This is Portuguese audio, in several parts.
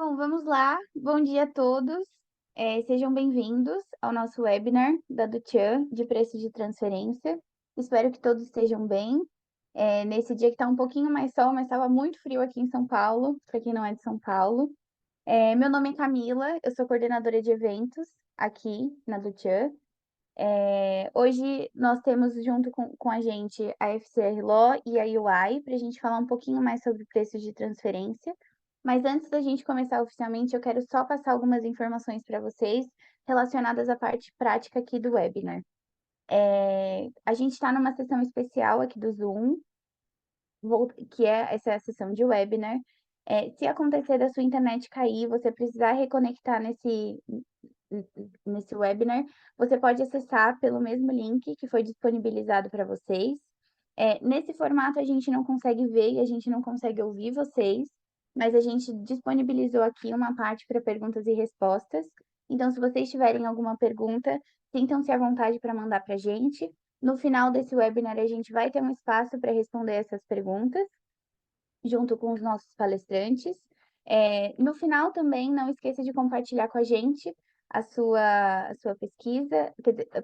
Bom, vamos lá. Bom dia a todos. Sejam bem-vindos ao nosso webinar da Dutian de preço de transferência. Espero que todos estejam bem. Nesse dia que está um pouquinho mais sol, mas estava muito frio aqui em São Paulo, para quem não é de São Paulo. Meu nome é Camila, eu sou coordenadora de eventos aqui na Dutian. Hoje nós temos junto com a gente a FCR Law e a UI para a gente falar um pouquinho mais sobre preços de transferência. Mas antes da gente começar oficialmente, eu quero só passar algumas informações para vocês relacionadas à parte prática aqui do webinar. A gente está numa sessão especial aqui do Zoom, que é essa sessão de webinar. Se acontecer da sua internet cair, você precisar reconectar nesse webinar, você pode acessar pelo mesmo link que foi disponibilizado para vocês. Nesse formato, a gente não consegue ver e a gente não consegue ouvir vocês, mas a gente disponibilizou aqui uma parte para perguntas e respostas. Então, se vocês tiverem alguma pergunta, sintam-se à vontade para mandar para a gente. No final desse webinar, a gente vai ter um espaço para responder essas perguntas, junto com os nossos palestrantes. No final também, não esqueça de compartilhar com a gente a sua pesquisa,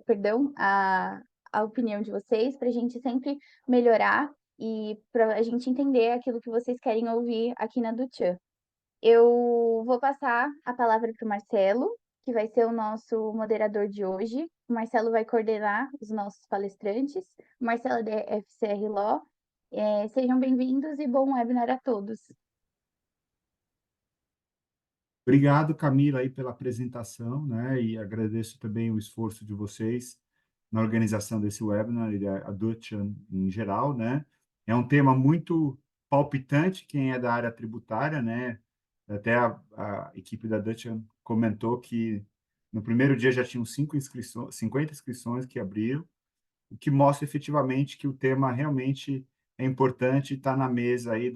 perdão, a opinião de vocês, para a gente sempre melhorar e para a gente entender aquilo que vocês querem ouvir aqui na Dutian. Eu vou passar a palavra para o Marcelo, que vai ser o nosso moderador de hoje. O Marcelo vai coordenar os nossos palestrantes. O Marcelo é da FCR Law. Sejam bem-vindos e bom webinar a todos. Obrigado, Camila, aí pela apresentação, né? E agradeço também o esforço de vocês na organização desse webinar e a Dutch em geral, né? É um tema muito palpitante, quem é da área tributária, né? Até a equipe da Dutch comentou que no primeiro dia já tinham 50 inscrições que abriram, o que mostra efetivamente que o tema realmente é importante e está na mesa aí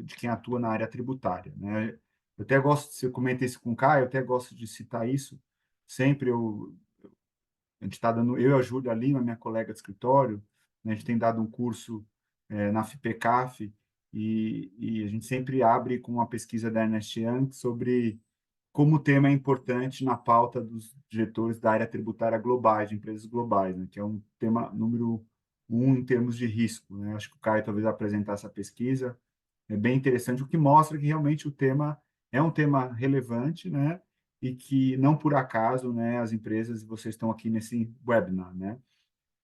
de quem atua na área tributária, né? Eu até gosto, se eu comentei isso com o Caio, eu até gosto de citar isso. Sempre a gente está dando, eu e a Júlia Lima, minha colega de escritório, né, a gente tem dado um curso na FIPECAF e a gente sempre abre com uma pesquisa da Ernst Young sobre como o tema é importante na pauta dos diretores da área tributária globais, de empresas globais, né, que é um tema número um em termos de risco, né? Acho que o Caio talvez vai apresentar essa pesquisa, é bem interessante, o que mostra que realmente o tema é um tema relevante, né? E que não por acaso, né, as empresas, vocês estão aqui nesse webinar, né?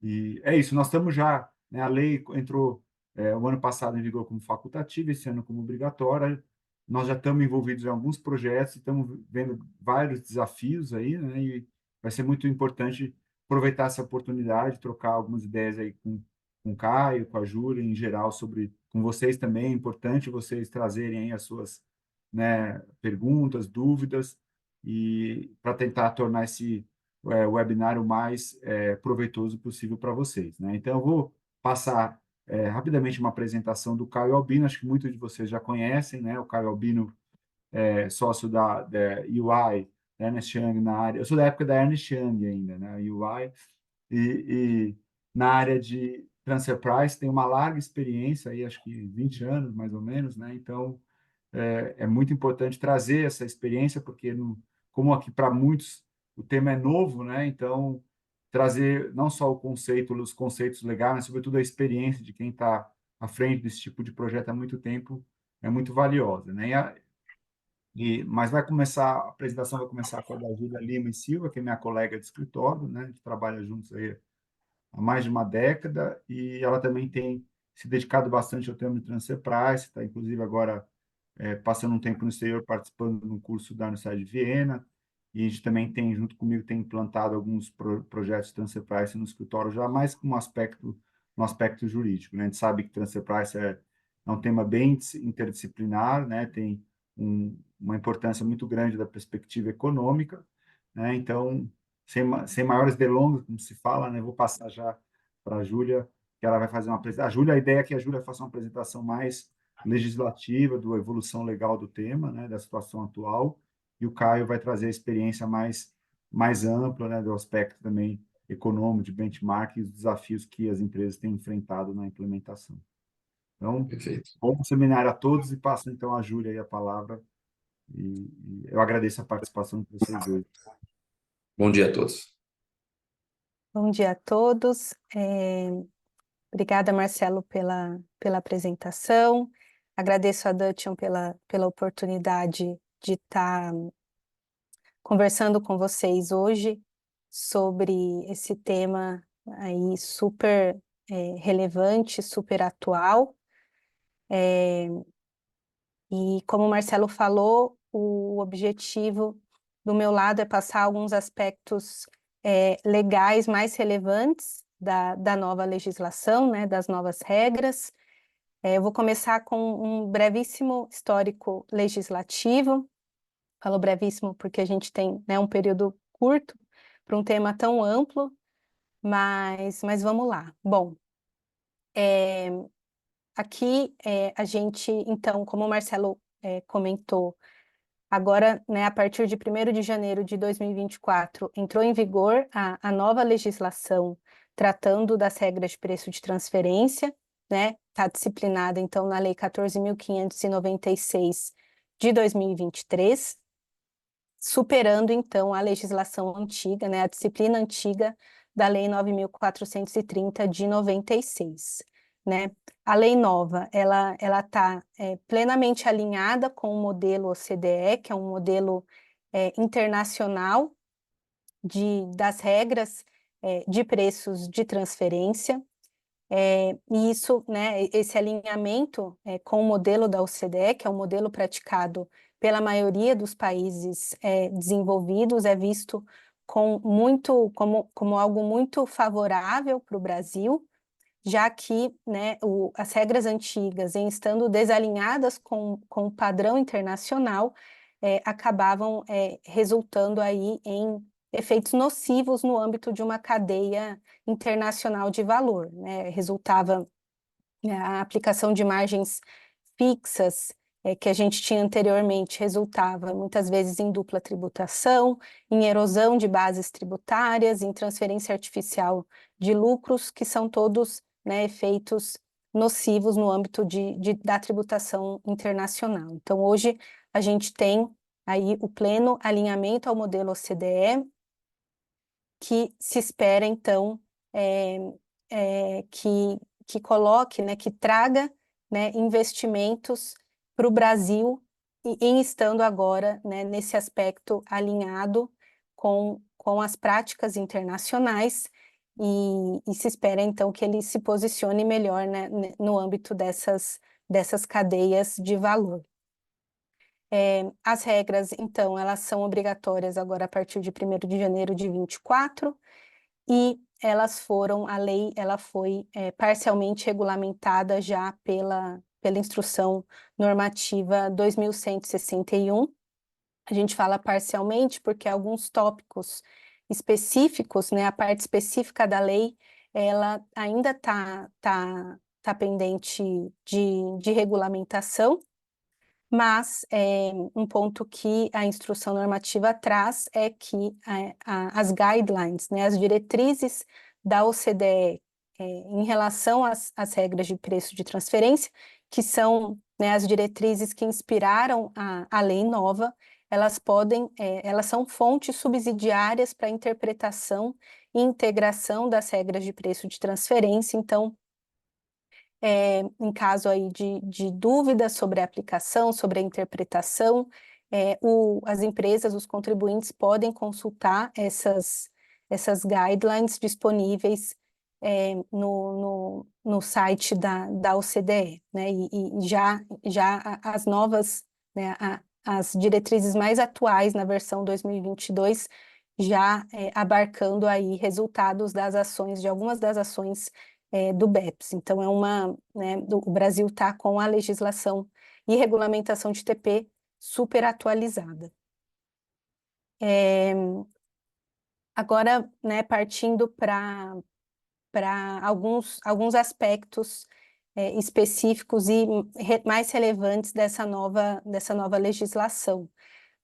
E é isso, nós estamos já, né, a lei entrou o ano passado em vigor como facultativa, esse ano como obrigatória, nós já estamos envolvidos em alguns projetos, estamos vendo vários desafios aí, né? E vai ser muito importante aproveitar essa oportunidade, trocar algumas ideias aí com o Caio, com a Júlia, em geral, sobre com vocês também. É importante vocês trazerem aí as suas, né, perguntas, dúvidas, e para tentar tornar esse webinar o mais proveitoso possível para vocês, né? Então, eu vou passar rapidamente uma apresentação do Caio Albino, acho que muitos de vocês já conhecem, né? O Caio Albino é sócio da UI, da Ernst Young na área. Eu sou da época da Ernst Young ainda, né? UI, e na área de transfer price tem uma larga experiência, aí, acho que 20 anos mais ou menos, né? Então, é muito importante trazer essa experiência, porque, como aqui para muitos o tema é novo, né? Então, trazer não só o conceito, os conceitos legais, mas, sobretudo, a experiência de quem está à frente desse tipo de projeto há muito tempo é muito valiosa, né? Mas a apresentação vai começar com a da Júlia Lima e Silva, que é minha colega de escritório, né? A gente trabalha juntos aí há mais de uma década, e ela também tem se dedicado bastante ao tema de transfer price, está inclusive agora passando um tempo no exterior, participando de um curso da Universidade de Viena, e a gente também tem, junto comigo, tem implantado alguns projetos de transfer price no escritório, já mais com um aspecto jurídico, né? A gente sabe que transfer price é um tema bem interdisciplinar, né? Tem uma importância muito grande da perspectiva econômica, né? Então, sem maiores delongas, como se fala, né? Vou passar já para a Júlia, que ela vai fazer uma apresentação. A ideia é que a Júlia faça uma apresentação mais legislativa, da evolução legal do tema, né, da situação atual, e o Caio vai trazer a experiência mais ampla, né, do aspecto também econômico, de benchmark e os desafios que as empresas têm enfrentado na implementação. Então, Perfeito. bom seminário a todos e passo então a Júlia aí a palavra e eu agradeço a participação de vocês dois. Bom dia a todos. Bom dia a todos. Obrigada, Marcelo, pela apresentação. Agradeço a Dutton pela oportunidade de estar conversando com vocês hoje sobre esse tema aí super relevante, super atual. E como o Marcelo falou, o objetivo do meu lado é passar alguns aspectos legais mais relevantes da nova legislação, né, das novas regras. Eu vou começar com um brevíssimo histórico legislativo. Falo brevíssimo porque a gente tem, né, um período curto para um tema tão amplo, mas vamos lá. Bom, aqui a gente, então, como o Marcelo comentou, agora, né, a partir de 1º de janeiro de 2024, entrou em vigor a nova legislação tratando das regras de preço de transferência, né? Está disciplinada, então, na Lei 14.596 de 2023, superando, então, a legislação antiga, né, a disciplina antiga da Lei 9.430 de 96, né? A lei nova, ela está plenamente alinhada com o modelo OCDE, que é um modelo internacional das regras de preços de transferência, e isso, né, esse alinhamento com o modelo da OCDE, que é um modelo praticado pela maioria dos países desenvolvidos, é visto como algo muito favorável para o Brasil, já que, né, as regras antigas, em estando desalinhadas com o padrão internacional, acabavam resultando aí em efeitos nocivos no âmbito de uma cadeia internacional de valor, né? Resultava a aplicação de margens fixas que a gente tinha anteriormente, resultava muitas vezes em dupla tributação, em erosão de bases tributárias, em transferência artificial de lucros, que são todos, né, efeitos nocivos no âmbito da tributação internacional. Então, hoje, a gente tem aí o pleno alinhamento ao modelo OCDE, que se espera, então, que coloque, né, que traga, né, investimentos para o Brasil, em estando agora, né, nesse aspecto alinhado com as práticas internacionais, e se espera, então, que ele se posicione melhor, né, no âmbito dessas cadeias de valor. As regras, então, elas são obrigatórias agora a partir de 1º de janeiro de 24, e a lei ela foi parcialmente regulamentada já pela Instrução Normativa 2161. A gente fala parcialmente porque alguns tópicos específicos, né, a parte específica da lei, ela ainda tá pendente de regulamentação, mas um ponto que a instrução normativa traz é que as guidelines, né, as diretrizes da OCDE em relação às regras de preço de transferência, que são, né, as diretrizes que inspiraram a lei nova, elas são fontes subsidiárias para a interpretação e integração das regras de preço de transferência. Então, em caso aí de dúvidas sobre a aplicação, sobre a interpretação, as empresas, os contribuintes podem consultar essas guidelines disponíveis no site da OCDE, né? E já as novas, né, as diretrizes mais atuais na versão 2022, já abarcando aí resultados das ações, de algumas das ações do BEPS. Então, né, o Brasil está com a legislação e regulamentação de TP super atualizada. Agora, né, partindo para alguns aspectos específicos e mais relevantes dessa nova legislação.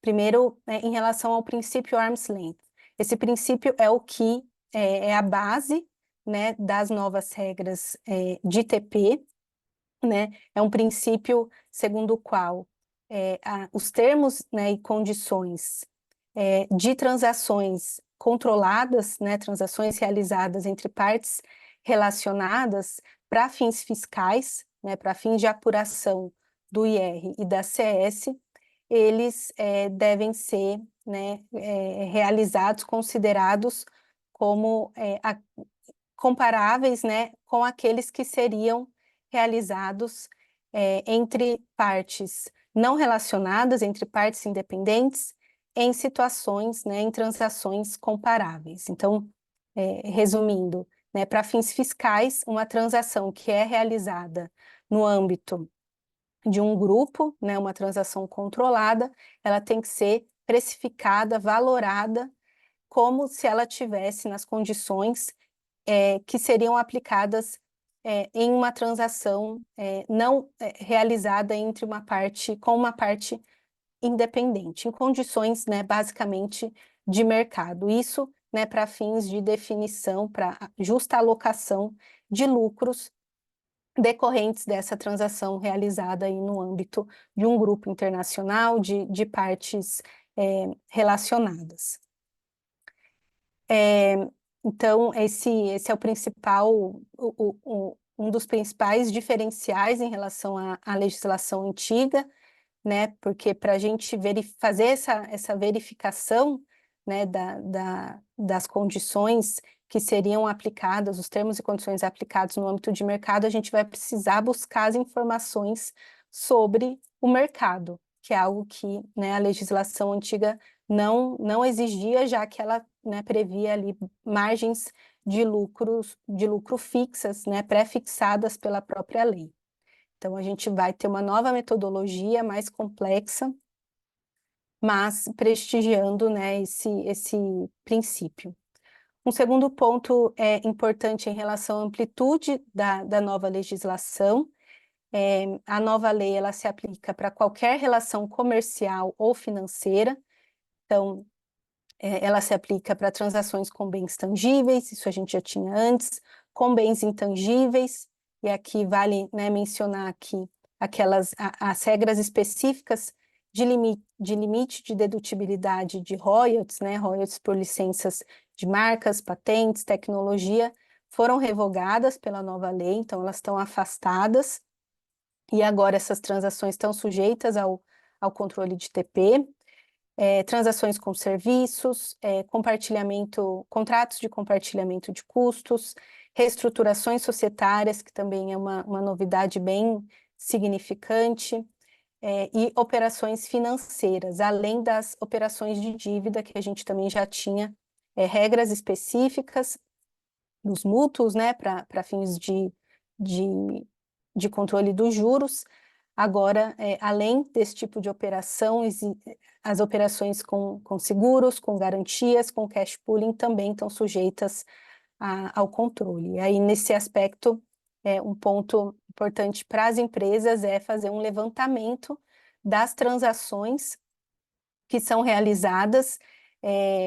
Primeiro, em relação ao princípio arm's length. Esse princípio é o que é a base, né, das novas regras de TP, né? É um princípio segundo o qual os termos, né, e condições de transações controladas, né, transações realizadas entre partes relacionadas para fins fiscais, né, para fins de apuração do IR e da CS, eles devem ser, né, realizados, considerados como comparáveis, né, com aqueles que seriam realizados entre partes não relacionadas, entre partes independentes, em situações, né, em transações comparáveis. Então, resumindo, né, para fins fiscais, uma transação que é realizada no âmbito de um grupo, né, uma transação controlada, ela tem que ser precificada, valorada, como se ela tivesse nas condições que seriam aplicadas em uma transação não realizada entre uma parte com uma parte independente, em condições, né, basicamente de mercado. Isso, né, para fins de definição, para justa alocação de lucros decorrentes dessa transação realizada aí no âmbito de um grupo internacional de partes relacionadas. Então, esse é o principal, um dos principais diferenciais em relação à legislação antiga, né? Porque para a gente fazer essa verificação, né, das condições que seriam aplicadas, os termos e condições aplicados no âmbito de mercado, a gente vai precisar buscar as informações sobre o mercado, que é algo que, né, a legislação antiga não exigia, já que ela, né, previa ali margens de lucro fixas, né, pré-fixadas pela própria lei. Então, a gente vai ter uma nova metodologia mais complexa, mas prestigiando, né, esse princípio. Um segundo ponto importante em relação à amplitude da nova legislação. A nova lei ela se aplica para qualquer relação comercial ou financeira. Então, ela se aplica para transações com bens tangíveis, isso a gente já tinha antes, com bens intangíveis, e aqui vale, né, mencionar aqui as regras específicas de limite de dedutibilidade de royalties, né, royalties por licenças de marcas, patentes, tecnologia, foram revogadas pela nova lei, então elas estão afastadas, e agora essas transações estão sujeitas ao controle de TP, transações com serviços, contratos de compartilhamento de custos, reestruturações societárias, que também é uma novidade bem significante, e operações financeiras, além das operações de dívida, que a gente também já tinha regras específicas dos mútuos, né, para fins de controle dos juros. Agora, além desse tipo de operação, as operações com seguros, com garantias, com cash pooling também estão sujeitas ao controle. E aí, nesse aspecto, um ponto importante para as empresas é fazer um levantamento das transações que são realizadas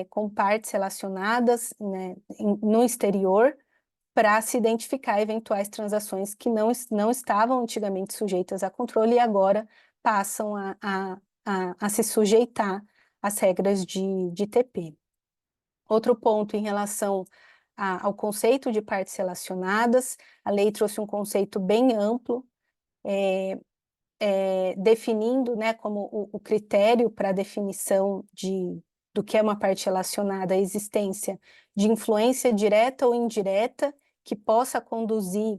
com partes relacionadas, né, no exterior, para se identificar eventuais transações que não estavam antigamente sujeitas a controle e agora passam a se sujeitar às regras de TP. Outro ponto em relação ao conceito de partes relacionadas, a lei trouxe um conceito bem amplo, definindo, né, como o critério para a definição do que é uma parte relacionada, a existência de influência direta ou indireta que possa conduzir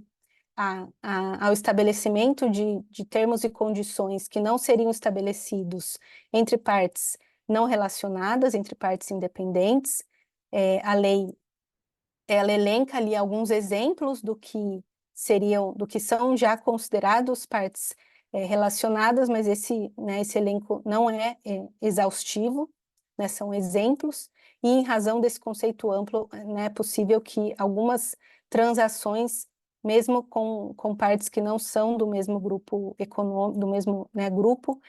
ao estabelecimento de termos e condições que não seriam estabelecidos entre partes não relacionadas, entre partes independentes. A lei ela elenca ali alguns exemplos do que são já considerados partes relacionadas, mas esse elenco não é exaustivo, né, são exemplos, e em razão desse conceito amplo, né, é possível que algumas transações, mesmo com partes que não são do mesmo grupo econômico, do mesmo, né, grupo,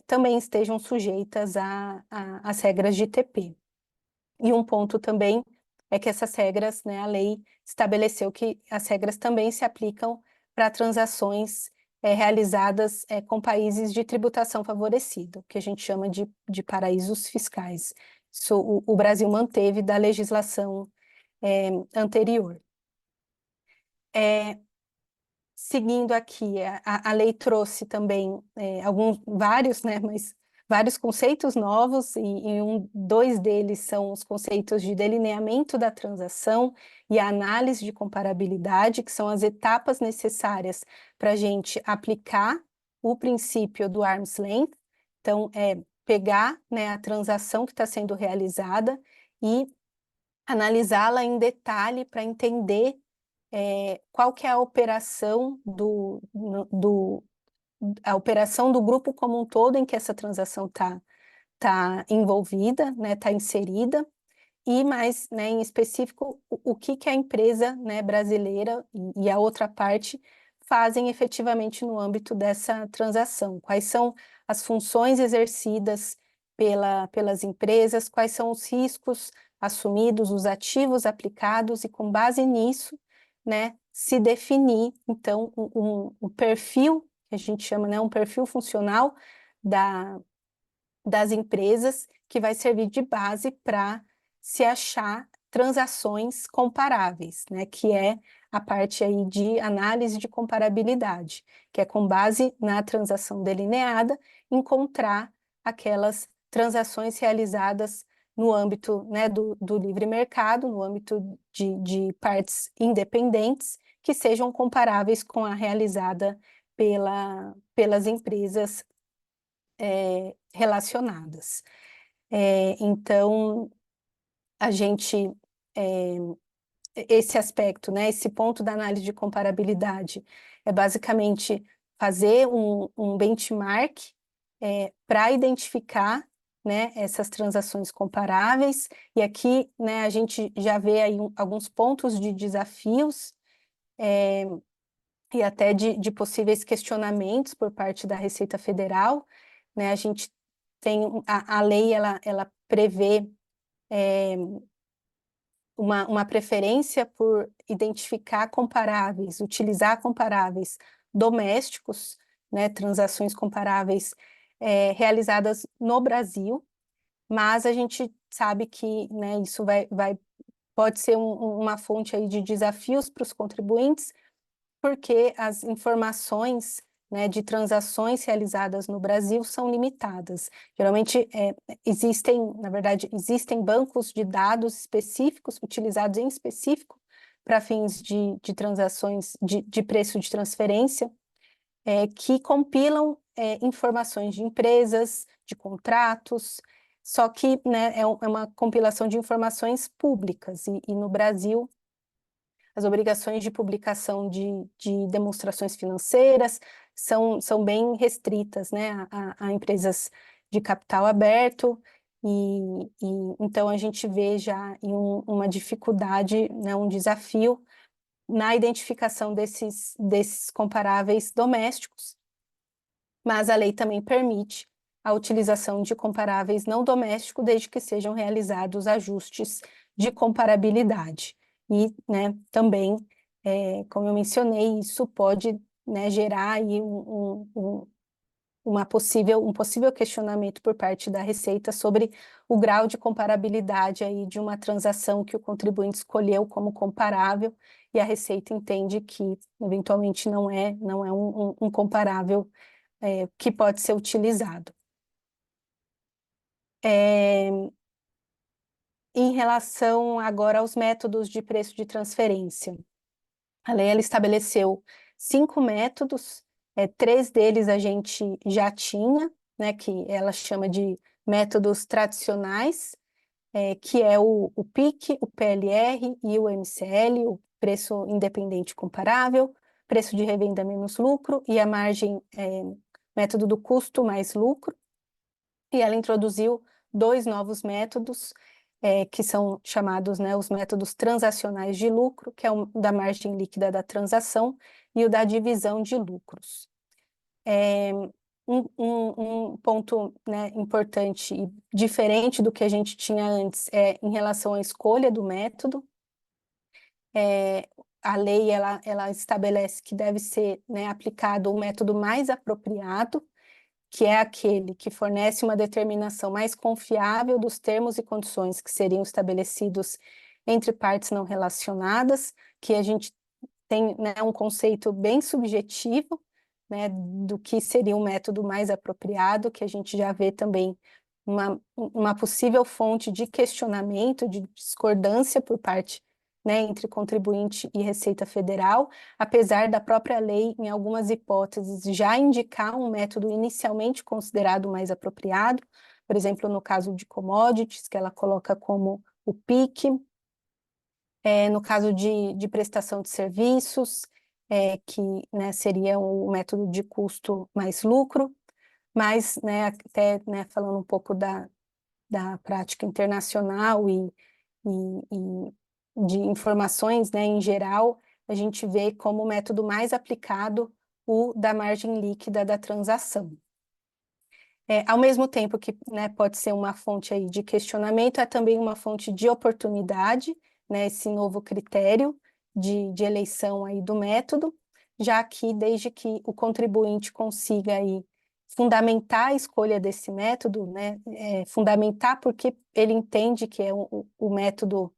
também estejam sujeitas às regras de TP. E um ponto também é que essas regras, né, a lei estabeleceu que as regras também se aplicam para transações realizadas com países de tributação favorecida, que a gente chama de paraísos fiscais. Isso o Brasil manteve da legislação anterior. Seguindo aqui, a lei trouxe também vários, né, mas vários conceitos novos, e dois deles são os conceitos de delineamento da transação e a análise de comparabilidade, que são as etapas necessárias para a gente aplicar o princípio do arm's length. Então, pegar, né, a transação que está sendo realizada e analisá-la em detalhe para entender qual que é a operação a operação do grupo como um todo em que essa transação tá envolvida, né, tá inserida, e mais, né, em específico, o que a empresa, né, brasileira e a outra parte fazem efetivamente no âmbito dessa transação. Quais são as funções exercidas pelas empresas, quais são os riscos assumidos, os ativos aplicados, e com base nisso, né, se definir, então, um perfil, que a gente chama, né, um perfil funcional das empresas, que vai servir de base para se achar transações comparáveis, né, que é a parte aí de análise de comparabilidade, que é com base na transação delineada, encontrar aquelas transações realizadas no âmbito, né, do livre mercado, no âmbito de partes independentes, que sejam comparáveis com a realizada pelas empresas relacionadas. Então, a gente, esse aspecto, né, esse ponto da análise de comparabilidade é basicamente fazer um benchmark para identificar, né, essas transações comparáveis, e aqui, né, a gente já vê aí alguns pontos de desafios e até de possíveis questionamentos por parte da Receita Federal, né. A gente tem a lei, ela prevê uma preferência por identificar comparáveis, utilizar comparáveis domésticos, né, transações comparáveis realizadas no Brasil, mas a gente sabe que, né, isso pode ser uma fonte aí de desafios para os contribuintes, porque as informações, né, de transações realizadas no Brasil são limitadas. Geralmente na verdade, existem bancos de dados específicos, utilizados em específico para fins de transações de preço de transferência, que compilam informações de empresas, de contratos, só que, né, é uma compilação de informações públicas, e no Brasil as obrigações de publicação de demonstrações financeiras são bem restritas, né, a empresas de capital aberto, e então a gente vê já uma dificuldade, né, um desafio na identificação desses comparáveis domésticos, mas a lei também permite a utilização de comparáveis não domésticos, desde que sejam realizados ajustes de comparabilidade. E, né, também, como eu mencionei, isso pode, né, gerar aí um possível questionamento por parte da Receita sobre o grau de comparabilidade aí de uma transação que o contribuinte escolheu como comparável, e a Receita entende que, eventualmente, não é um comparável que pode ser utilizado. Em relação agora aos métodos de preço de transferência, a lei ela estabeleceu 5 métodos, 3 deles a gente já tinha, né, que ela chama de métodos tradicionais, que é o PIC, o PLR e o MCL, o preço independente comparável, preço de revenda menos lucro e a margem, método do custo mais lucro. E ela introduziu 2 novos métodos, que são chamados, né, os métodos transacionais de lucro, que é o da margem líquida da transação e o da divisão de lucros. Um ponto, né, importante e diferente do que a gente tinha antes em relação à escolha do método. a lei ela estabelece que deve ser, né, aplicado o método mais apropriado, que é aquele que fornece uma determinação mais confiável dos termos e condições que seriam estabelecidos entre partes não relacionadas, que a gente tem, né, um conceito bem subjetivo, né, do que seria um método mais apropriado, que a gente já vê também uma possível fonte de questionamento, de discordância por parte, né, entre contribuinte e Receita Federal, apesar da própria lei, em algumas hipóteses, já indicar um método inicialmente considerado mais apropriado, por exemplo, no caso de commodities, que ela coloca como o PIC, no caso de prestação de serviços, que, né, seria o método de custo mais lucro, mas, né, até, né, falando um pouco da prática internacional e de informações, né, em geral, a gente vê como método mais aplicado o da margem líquida da transação. Ao mesmo tempo que, né, pode ser uma fonte aí de questionamento, é também uma fonte de oportunidade, né, esse novo critério de eleição aí do método, já que desde que o contribuinte consiga aí fundamentar a escolha desse método, né, fundamentar porque ele entende que é o método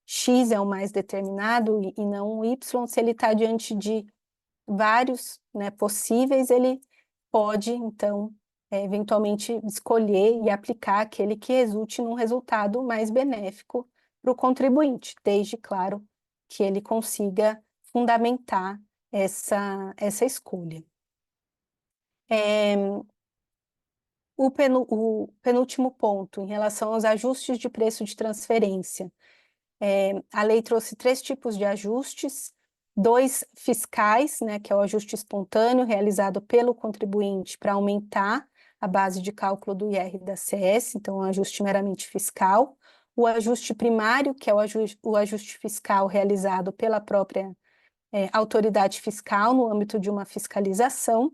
X é o mais determinado e não o Y, se ele está diante de vários, né, possíveis, ele pode, então, eventualmente escolher e aplicar aquele que resulte num resultado mais benéfico para o contribuinte, desde, claro, que ele consiga fundamentar essa escolha. O penúltimo ponto, em relação aos ajustes de preço de transferência. A lei trouxe 3 tipos de ajustes, 2 fiscais, né, que é o ajuste espontâneo realizado pelo contribuinte para aumentar a base de cálculo do IR da CS, então um ajuste meramente fiscal, o ajuste primário, que é o ajuste fiscal realizado pela própria autoridade fiscal no âmbito de uma fiscalização,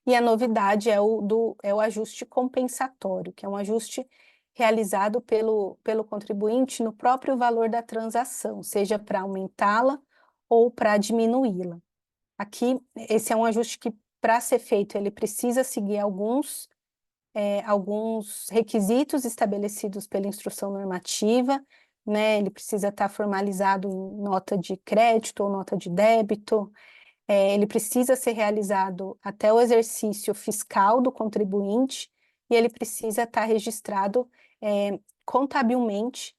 e a novidade é o ajuste compensatório, que é um ajuste realizado pelo contribuinte no próprio valor da transação, seja para aumentá-la ou para diminuí-la. Aqui, esse é um ajuste que, para ser feito, ele precisa seguir alguns requisitos estabelecidos pela instrução normativa, né? Ele precisa estar formalizado em nota de crédito ou nota de débito, ele precisa ser realizado até o exercício fiscal do contribuinte e ele precisa estar registrado contabilmente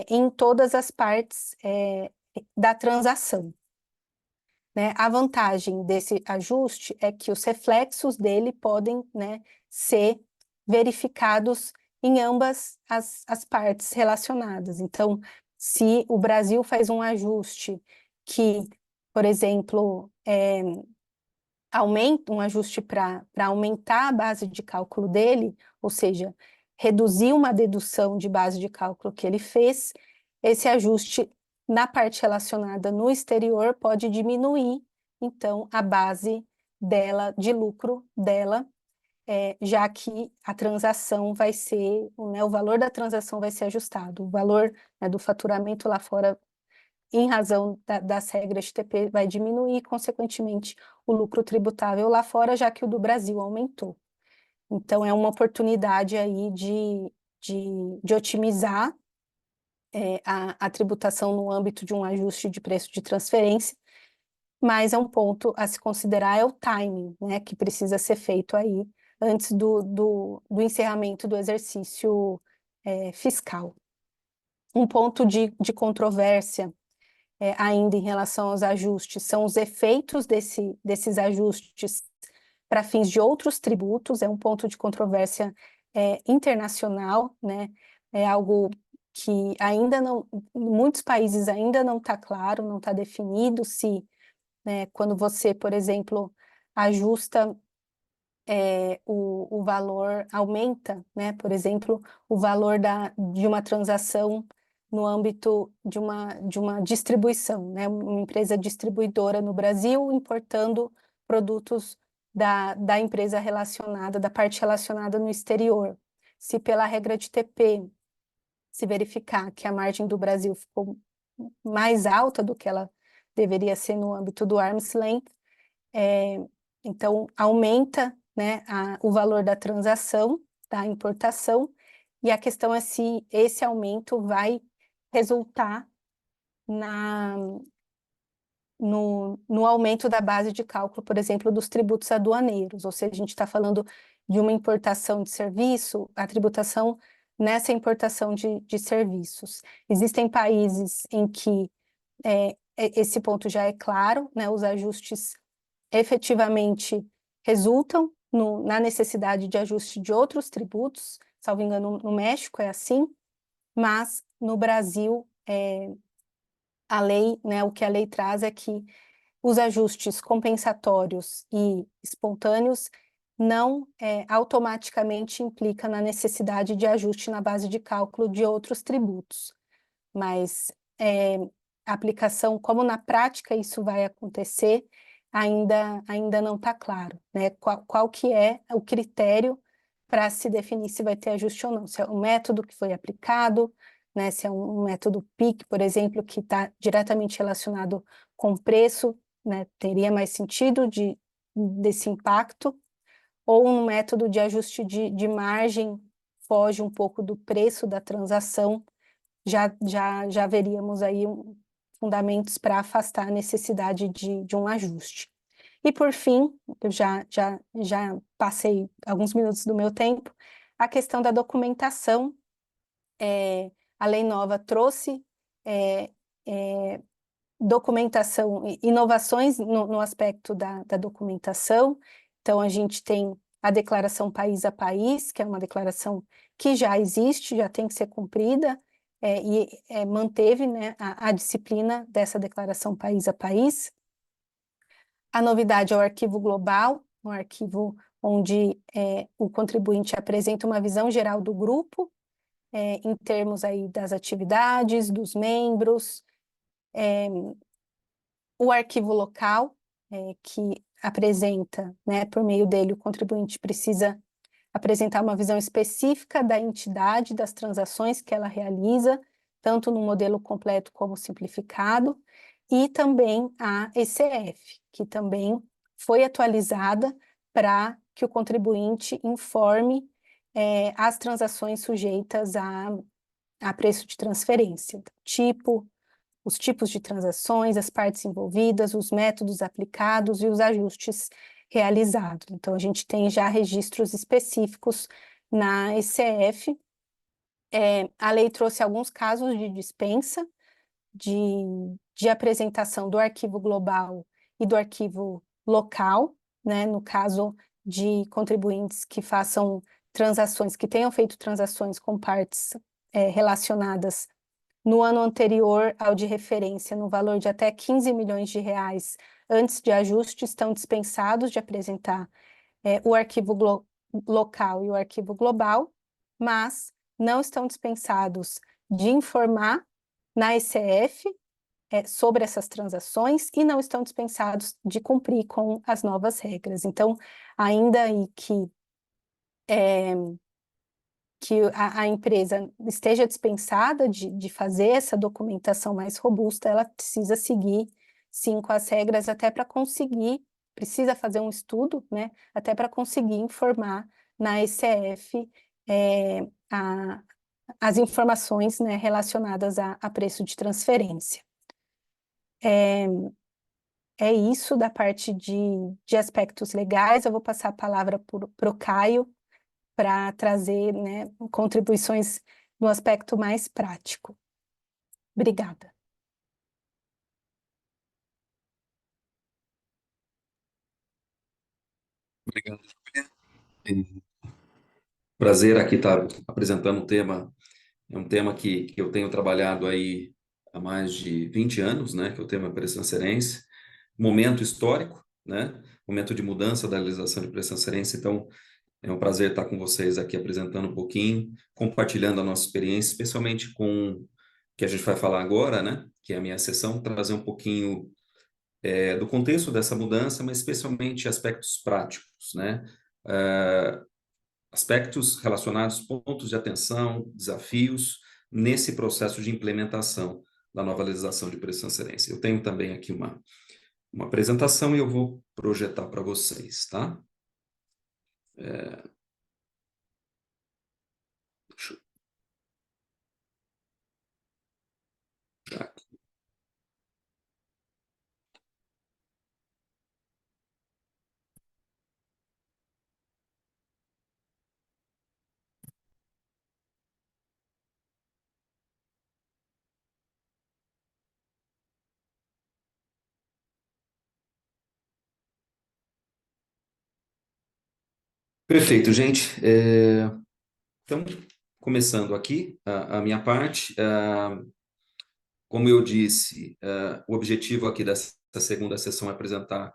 em todas as partes da transação. Né? A vantagem desse ajuste é que os reflexos dele podem, né, ser verificados em ambas as partes relacionadas. Então, se o Brasil faz um ajuste que, por exemplo, aumenta um ajuste para aumentar a base de cálculo dele, ou seja, reduzir uma dedução de base de cálculo que ele fez, esse ajuste na parte relacionada no exterior pode diminuir, então, a base dela, de lucro dela, já que a transação vai ser, né, o valor da transação vai ser ajustado, o valor, né, do faturamento lá fora, em razão das regras de TP, vai diminuir, consequentemente, o lucro tributável lá fora, já que o do Brasil aumentou. Então, é uma oportunidade aí de otimizar a tributação no âmbito de um ajuste de preço de transferência, mas é um ponto a se considerar é o timing, né, que precisa ser feito aí antes do encerramento do exercício fiscal. Um ponto de controvérsia ainda em relação aos ajustes são os efeitos desses ajustes para fins de outros tributos, é um ponto de controvérsia internacional, né? É algo que ainda não, em muitos países ainda não está claro, não está definido se, né, quando você, por exemplo, ajusta o valor, aumenta, né, por exemplo, o valor de uma transação no âmbito de uma distribuição, né, uma empresa distribuidora no Brasil importando produtos da empresa relacionada, da parte relacionada no exterior. Se pela regra de TP se verificar que a margem do Brasil ficou mais alta do que ela deveria ser no âmbito do arm's length. Então, aumenta, né, o valor da transação, da importação, e a questão é se esse aumento vai resultar no aumento da base de cálculo, por exemplo, dos tributos aduaneiros, ou seja, a gente está falando de uma importação de serviço, a tributação nessa importação de serviços. Existem países em que esse ponto já é claro, né, os ajustes efetivamente resultam na necessidade de ajuste de outros tributos, salvo engano, no México é assim, mas no Brasil a lei, né, o que a lei traz é que os ajustes compensatórios e espontâneos não automaticamente implicam na necessidade de ajuste na base de cálculo de outros tributos, mas a aplicação, como na prática isso vai acontecer, ainda não está claro, né? Qual que é o critério para se definir se vai ter ajuste ou não, se é o método que foi aplicado, né? Se é um método PIC, por exemplo, que está diretamente relacionado com preço, né? Teria mais sentido desse impacto, ou um método de ajuste de margem foge um pouco do preço da transação, já veríamos aí fundamentos para afastar a necessidade de um ajuste. E por fim, eu já passei alguns minutos do meu tempo, a questão da documentação. A lei nova trouxe documentação, inovações no aspecto da documentação. Então, a gente tem a declaração país a país, que é uma declaração que já existe, já tem que ser cumprida, e manteve, né, a disciplina dessa declaração país a país. A novidade é o arquivo global, um arquivo onde o contribuinte apresenta uma visão geral do grupo, em termos aí das atividades, dos membros. O arquivo local, que apresenta, né, por meio dele, o contribuinte precisa apresentar uma visão específica da entidade, das transações que ela realiza, tanto no modelo completo como simplificado, e também a ECF, que também foi atualizada para que o contribuinte informe as transações sujeitas a preço de transferência, os tipos de transações, as partes envolvidas, os métodos aplicados e os ajustes realizados. Então, a gente tem já registros específicos na ECF. A lei trouxe alguns casos de dispensa de apresentação do arquivo global e do arquivo local, né? No caso de contribuintes que façam transações, que tenham feito transações com partes relacionadas no ano anterior ao de referência, no valor de até 15 milhões de reais, antes de ajuste, estão dispensados de apresentar o arquivo local e o arquivo global, mas não estão dispensados de informar na ECF sobre essas transações e não estão dispensados de cumprir com as novas regras. Então, ainda aí que a empresa esteja dispensada de fazer essa documentação mais robusta, ela precisa seguir, sim, com as regras, até para conseguir, precisa fazer um estudo, né, até para conseguir informar na ECF as informações, né, relacionadas a preço de transferência. É isso da parte de aspectos legais. Eu vou passar a palavra para o Caio, para trazer, né, contribuições no aspecto mais prático. Obrigada. Obrigado, Júlia. Prazer aqui estar apresentando um tema, é um tema que eu tenho trabalhado aí há mais de 20 anos, né, que é o tema preço transferência, momento histórico, né, momento de mudança da legislação de preço transferência. Então, é um prazer estar com vocês aqui apresentando um pouquinho, compartilhando a nossa experiência, especialmente com o que a gente vai falar agora, né, que é a minha sessão, trazer um pouquinho do contexto dessa mudança, mas especialmente aspectos práticos, né, aspectos relacionados, pontos de atenção, desafios nesse processo de implementação. da nova legislação de preço de transferência. Eu tenho também aqui uma apresentação e eu vou projetar para vocês, tá? Deixa eu já aqui. Perfeito, gente. Então, começando aqui a minha parte, como eu disse, o objetivo aqui dessa segunda sessão é apresentar.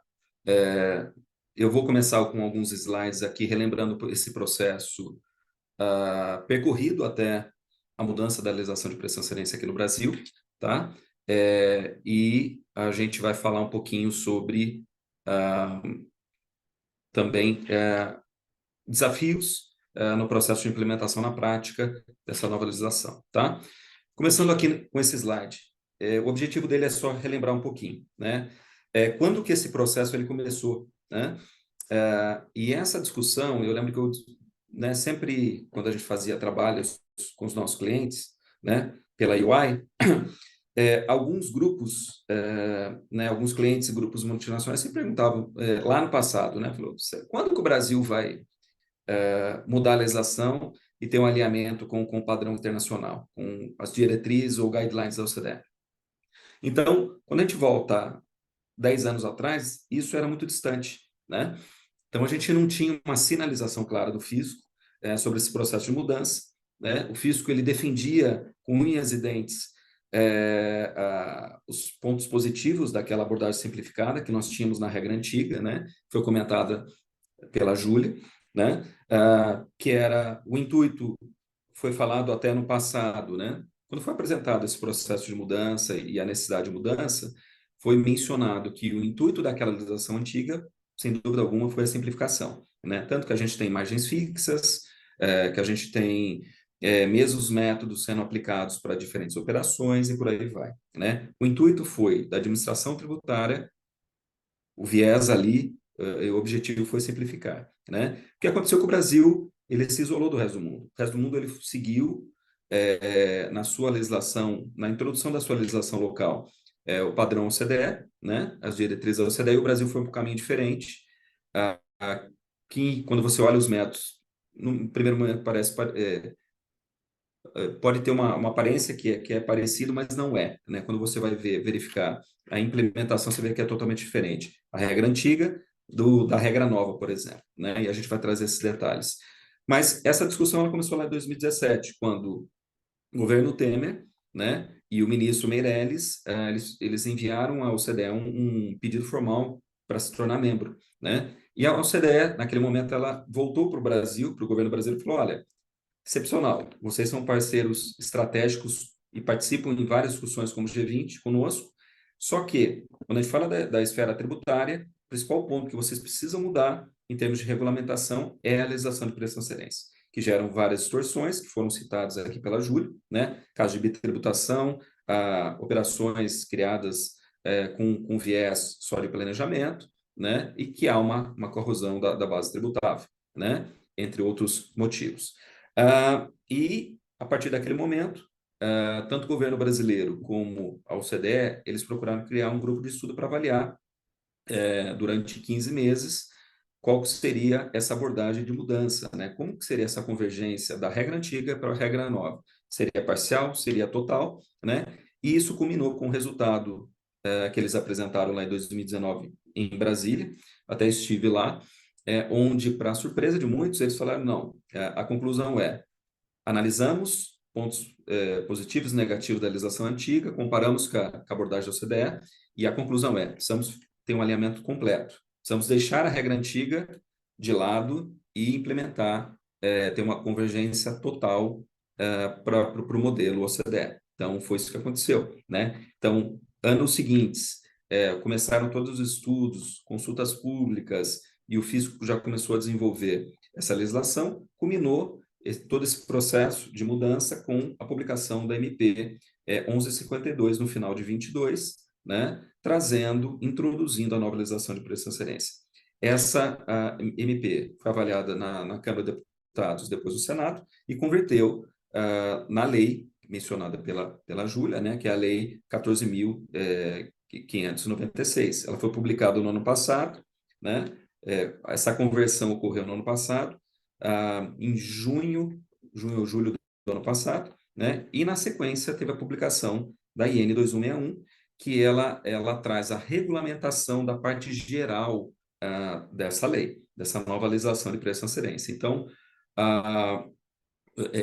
Eu vou começar com alguns slides aqui, relembrando esse processo percorrido até a mudança da legislação de preço de transferência aqui no Brasil, tá? E a gente vai falar um pouquinho sobre também desafios no processo de implementação na prática dessa nova legislação, tá? Começando aqui com esse slide, o objetivo dele é só relembrar um pouquinho, né? Quando que esse processo ele começou, né? E essa discussão, eu lembro que eu, né, sempre quando a gente fazia trabalhos com os nossos clientes, né, pela UI, alguns grupos, né, alguns clientes e grupos multinacionais se perguntavam lá no passado, né, falou, quando que o Brasil vai mudar a legislação e ter um alinhamento com o padrão internacional, com as diretrizes ou guidelines da OCDE? Então, quando a gente volta 10 anos atrás, isso era muito distante, né? Então, a gente não tinha uma sinalização clara do fisco sobre esse processo de mudança, né? O fisco ele defendia com unhas e dentes os pontos positivos daquela abordagem simplificada que nós tínhamos na regra antiga, né? Foi comentada pela Júlia, né? Que era o intuito, foi falado até no passado, né? Quando foi apresentado esse processo de mudança e a necessidade de mudança, foi mencionado que o intuito daquela legislação antiga, sem dúvida alguma, foi a simplificação, né? Tanto que a gente tem margens fixas, que a gente tem mesmos métodos sendo aplicados para diferentes operações e por aí vai, né? O intuito foi da administração tributária, o viés ali, o objetivo foi simplificar, né? O que aconteceu com o Brasil, ele se isolou do resto do mundo. O resto do mundo ele seguiu na sua legislação, na introdução da sua legislação local, o padrão OCDE, né? As diretrizes da OCDE, e o Brasil foi um caminho diferente, que quando você olha os métodos, no primeiro momento parece pode ter uma aparência que é parecido, mas não é, né? Quando você vai verificar a implementação, você vê que é totalmente diferente. A regra antiga da regra nova, por exemplo, né? E a gente vai trazer esses detalhes. Mas essa discussão ela começou lá em 2017, quando o governo Temer, né, e o ministro Meirelles, eles enviaram à OCDE um pedido formal para se tornar membro, né? E a OCDE, naquele momento, ela voltou para o Brasil, para o governo brasileiro, e falou: olha, excepcional. Vocês são parceiros estratégicos e participam em várias discussões como o G20 conosco. Só que, quando a gente fala da esfera tributária, o principal ponto que vocês precisam mudar em termos de regulamentação é a legislação de preço de transferência, que geram várias distorções, que foram citadas aqui pela Júlia, né? Caso de bitributação, operações criadas com viés só de planejamento, né? E que há uma corrosão da base tributável, né? Entre outros motivos. E, a partir daquele momento, tanto o governo brasileiro como a OCDE, eles procuraram criar um grupo de estudo para avaliar, durante 15 meses, qual seria essa abordagem de mudança, né? Como que seria essa convergência da regra antiga para a regra nova? Seria parcial? Seria total? Né? E isso culminou com o resultado que eles apresentaram lá em 2019 em Brasília, até estive lá, onde, para surpresa de muitos, eles falaram, não, a conclusão analisamos pontos positivos e negativos da legislação antiga, comparamos com a abordagem da OCDE, e a conclusão precisamos ter um alinhamento completo. Precisamos deixar a regra antiga de lado e implementar, ter uma convergência total para o modelo OCDE. Então, foi isso que aconteceu, né? Então, anos seguintes, começaram todos os estudos, consultas públicas, e o fisco já começou a desenvolver essa legislação, culminou todo esse processo de mudança com a publicação da MP 1152 no final de 22, né, introduzindo a nova legislação de preço de transferência. Essa MP foi avaliada na Câmara de Deputados, depois no Senado, e converteu na lei mencionada pela Júlia, né, que é a Lei 14.596. Ela foi publicada no ano passado, né? Essa conversão ocorreu no ano passado, em junho ou julho do ano passado, né? E na sequência teve a publicação da IN 2161, que ela traz a regulamentação da parte geral dessa lei, dessa nova legislação de preço de transferência. Então,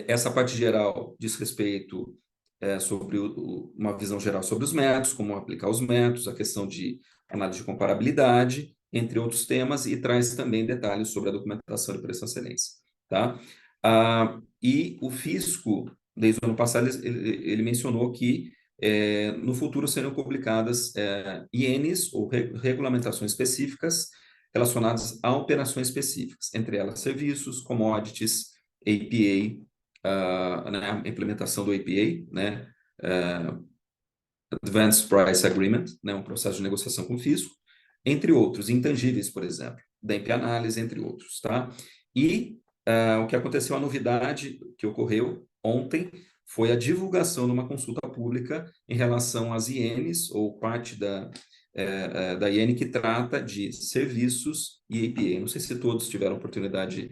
essa parte geral diz respeito sobre uma visão geral sobre os métodos, como aplicar os métodos, a questão de análise de comparabilidade, entre outros temas, e traz também detalhes sobre a documentação de preço de transferência, tá? E o fisco, desde o ano passado, ele mencionou que no futuro serão publicadas INs, ou regulamentações específicas, relacionadas a operações específicas, entre elas serviços, commodities, APA, né, a implementação do APA, né, Advanced Price Agreement, né, um processo de negociação com o fisco, entre outros, intangíveis, por exemplo, DEMP análise, entre outros, tá? E o que aconteceu, a novidade que ocorreu ontem, foi a divulgação de uma consulta pública em relação às INs, ou parte da IN que trata de serviços e APA. Não sei se todos tiveram oportunidade,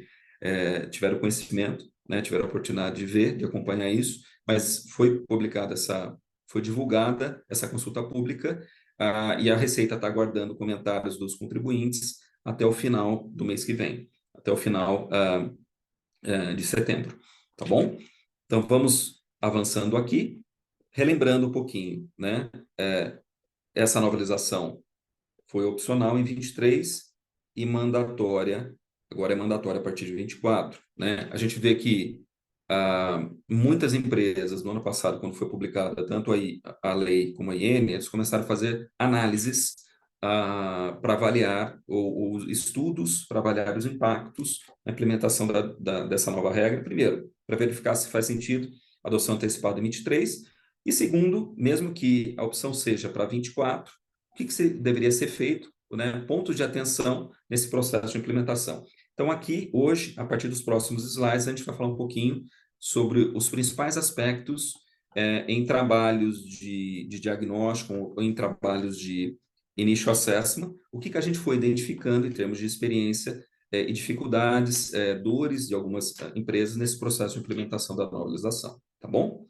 tiveram conhecimento, né, tiveram a oportunidade de ver, de acompanhar isso, mas foi divulgada essa consulta pública, e a Receita está aguardando comentários dos contribuintes até o final do mês que vem, até o final de setembro, tá bom? Então, vamos avançando aqui, relembrando um pouquinho, né? Essa nova legislação foi opcional em 23 e mandatória, agora é mandatória a partir de 24, né? A gente vê que muitas empresas, no ano passado, quando foi publicada tanto a lei como a IN, eles começaram a fazer análises para avaliar, ou estudos para avaliar os impactos na implementação dessa nova regra. Primeiro, para verificar se faz sentido a adoção antecipada em 23, e segundo, mesmo que a opção seja para 24, o que deveria ser feito, né? Pontos de atenção nesse processo de implementação. Então, aqui, hoje, a partir dos próximos slides, a gente vai falar um pouquinho sobre os principais aspectos em trabalhos de diagnóstico ou em trabalhos de initial assessment, o que a gente foi identificando em termos de experiência e dificuldades, dores de algumas empresas nesse processo de implementação da nova legislação, tá bom?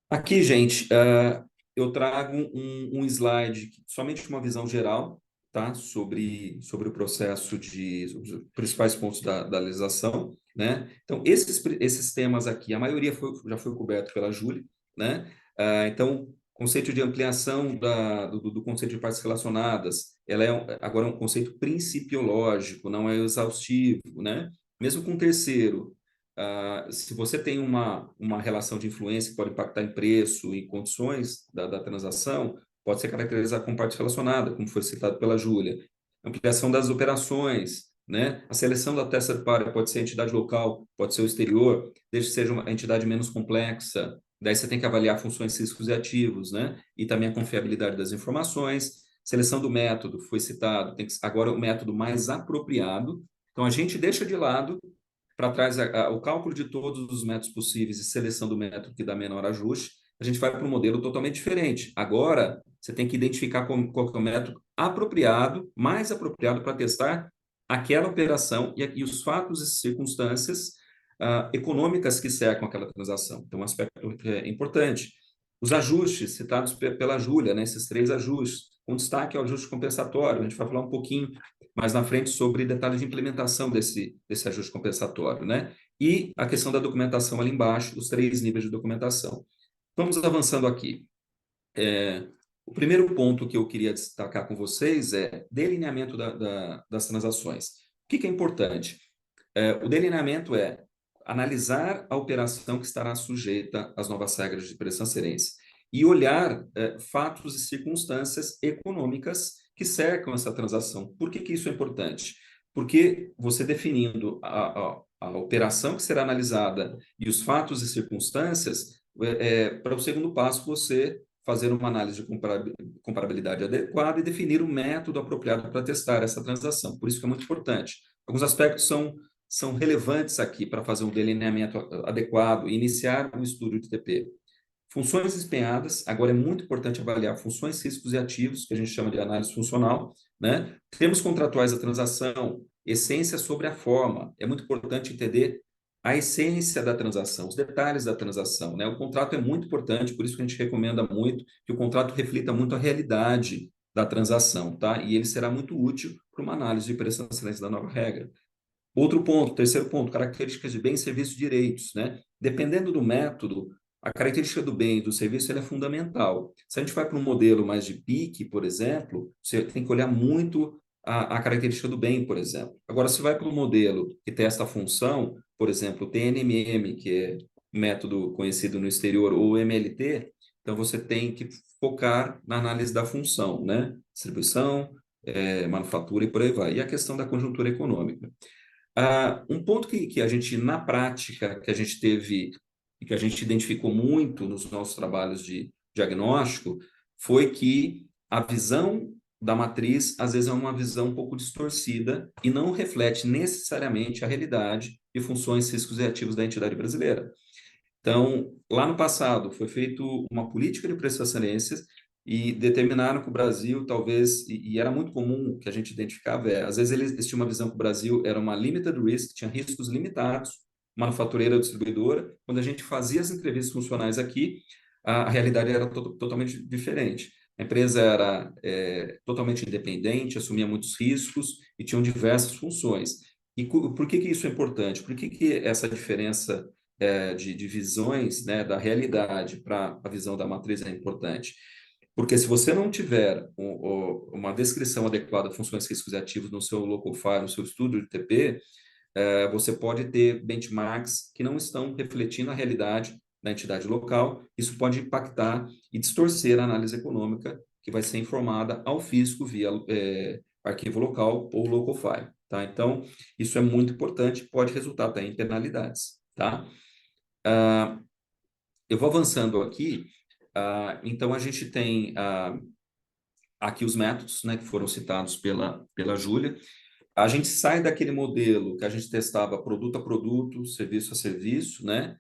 Aqui, gente, eu trago um slide, somente uma visão geral, tá? Sobre o processo sobre os principais pontos da legislação, né? Então, esses temas aqui, a maioria já foi coberto pela Júlia, né? Então, conceito de ampliação do conceito de partes relacionadas, ela agora um conceito principiológico, não é exaustivo, né? Mesmo com o terceiro, se você tem uma relação de influência que pode impactar em preço e condições da transação, pode ser caracterizado como parte relacionada, como foi citado pela Júlia. Ampliação das operações, né? A seleção da terceira party pode ser a entidade local, pode ser o exterior, desde que seja uma entidade menos complexa. Daí você tem que avaliar funções, riscos e ativos, né? E também a confiabilidade das informações. Seleção do método, foi citado, tem que agora o método mais apropriado. Então, a gente deixa de lado para trás o cálculo de todos os métodos possíveis e seleção do método que dá menor ajuste, a gente vai para um modelo totalmente diferente. Agora, você tem que identificar qual é o método apropriado, mais apropriado para testar aquela operação e os fatos e circunstâncias econômicas que cercam aquela transação. Então, um aspecto importante. Os ajustes citados pela Júlia, né, esses 3 ajustes, com destaque ao ajuste compensatório, a gente vai falar um pouquinho mais na frente sobre detalhes de implementação desse ajuste compensatório, né? E a questão da documentação ali embaixo, os 3 níveis de documentação. Vamos avançando aqui. O primeiro ponto que eu queria destacar com vocês é delineamento das transações. O que é importante? O delineamento é analisar a operação que estará sujeita às novas regras de preço de transferência e olhar fatos e circunstâncias econômicas que cercam essa transação. Por que isso é importante? Porque você definindo a operação que será analisada e os fatos e circunstâncias, para o segundo passo você fazer uma análise de comparabilidade adequada e definir o método apropriado para testar essa transação. Por isso que é muito importante. Alguns aspectos são relevantes aqui para fazer um delineamento adequado e iniciar o estudo de TP. Funções empenhadas, agora é muito importante avaliar funções, riscos e ativos, que a gente chama de análise funcional, né? Termos contratuais da transação, essência sobre a forma. É muito importante entender a essência da transação, os detalhes da transação, né? O contrato é muito importante, por isso que a gente recomenda muito que o contrato reflita muito a realidade da transação, tá? E ele será muito útil para uma análise de preço na excelência da nova regra. Outro ponto, terceiro ponto, características de bem, serviço e direitos, né? Dependendo do método, a característica do bem e do serviço ela é fundamental. Se a gente vai para um modelo mais de PIC, por exemplo, você tem que olhar muito a característica do bem, por exemplo. Agora, se vai para um modelo que testa a função, por exemplo, o TNMM, que é método conhecido no exterior, ou MLT, então você tem que focar na análise da função, né? Distribuição, manufatura e por aí vai. E a questão da conjuntura econômica. Um ponto que a gente, na prática, que a gente teve e que a gente identificou muito nos nossos trabalhos de diagnóstico, foi que a visão da matriz, às vezes, é uma visão um pouco distorcida e não reflete necessariamente a realidade e funções, riscos e ativos da entidade brasileira. Então, lá no passado, foi feita uma política de preço de excelências e determinaram que o Brasil, talvez, e era muito comum que a gente identificava, às vezes eles tinham uma visão que o Brasil era uma limited risk, tinha riscos limitados, manufatureira ou distribuidora. Quando a gente fazia as entrevistas funcionais aqui, a realidade era totalmente diferente. A empresa era totalmente independente, assumia muitos riscos e tinham diversas funções. E por que isso é importante? Por que essa diferença de visões, né, da realidade para a visão da matriz é importante? Porque se você não tiver uma descrição adequada de funções, riscos e ativos no seu local file, no seu estudo de TP, você pode ter benchmarks que não estão refletindo a realidade da entidade local. Isso pode impactar e distorcer a análise econômica que vai ser informada ao fisco via arquivo local ou local file, tá? Então, isso é muito importante, pode resultar até em penalidades, tá? Eu vou avançando aqui. Então, a gente tem aqui os métodos, né, que foram citados pela Júlia. A gente sai daquele modelo que a gente testava produto a produto, serviço a serviço, né,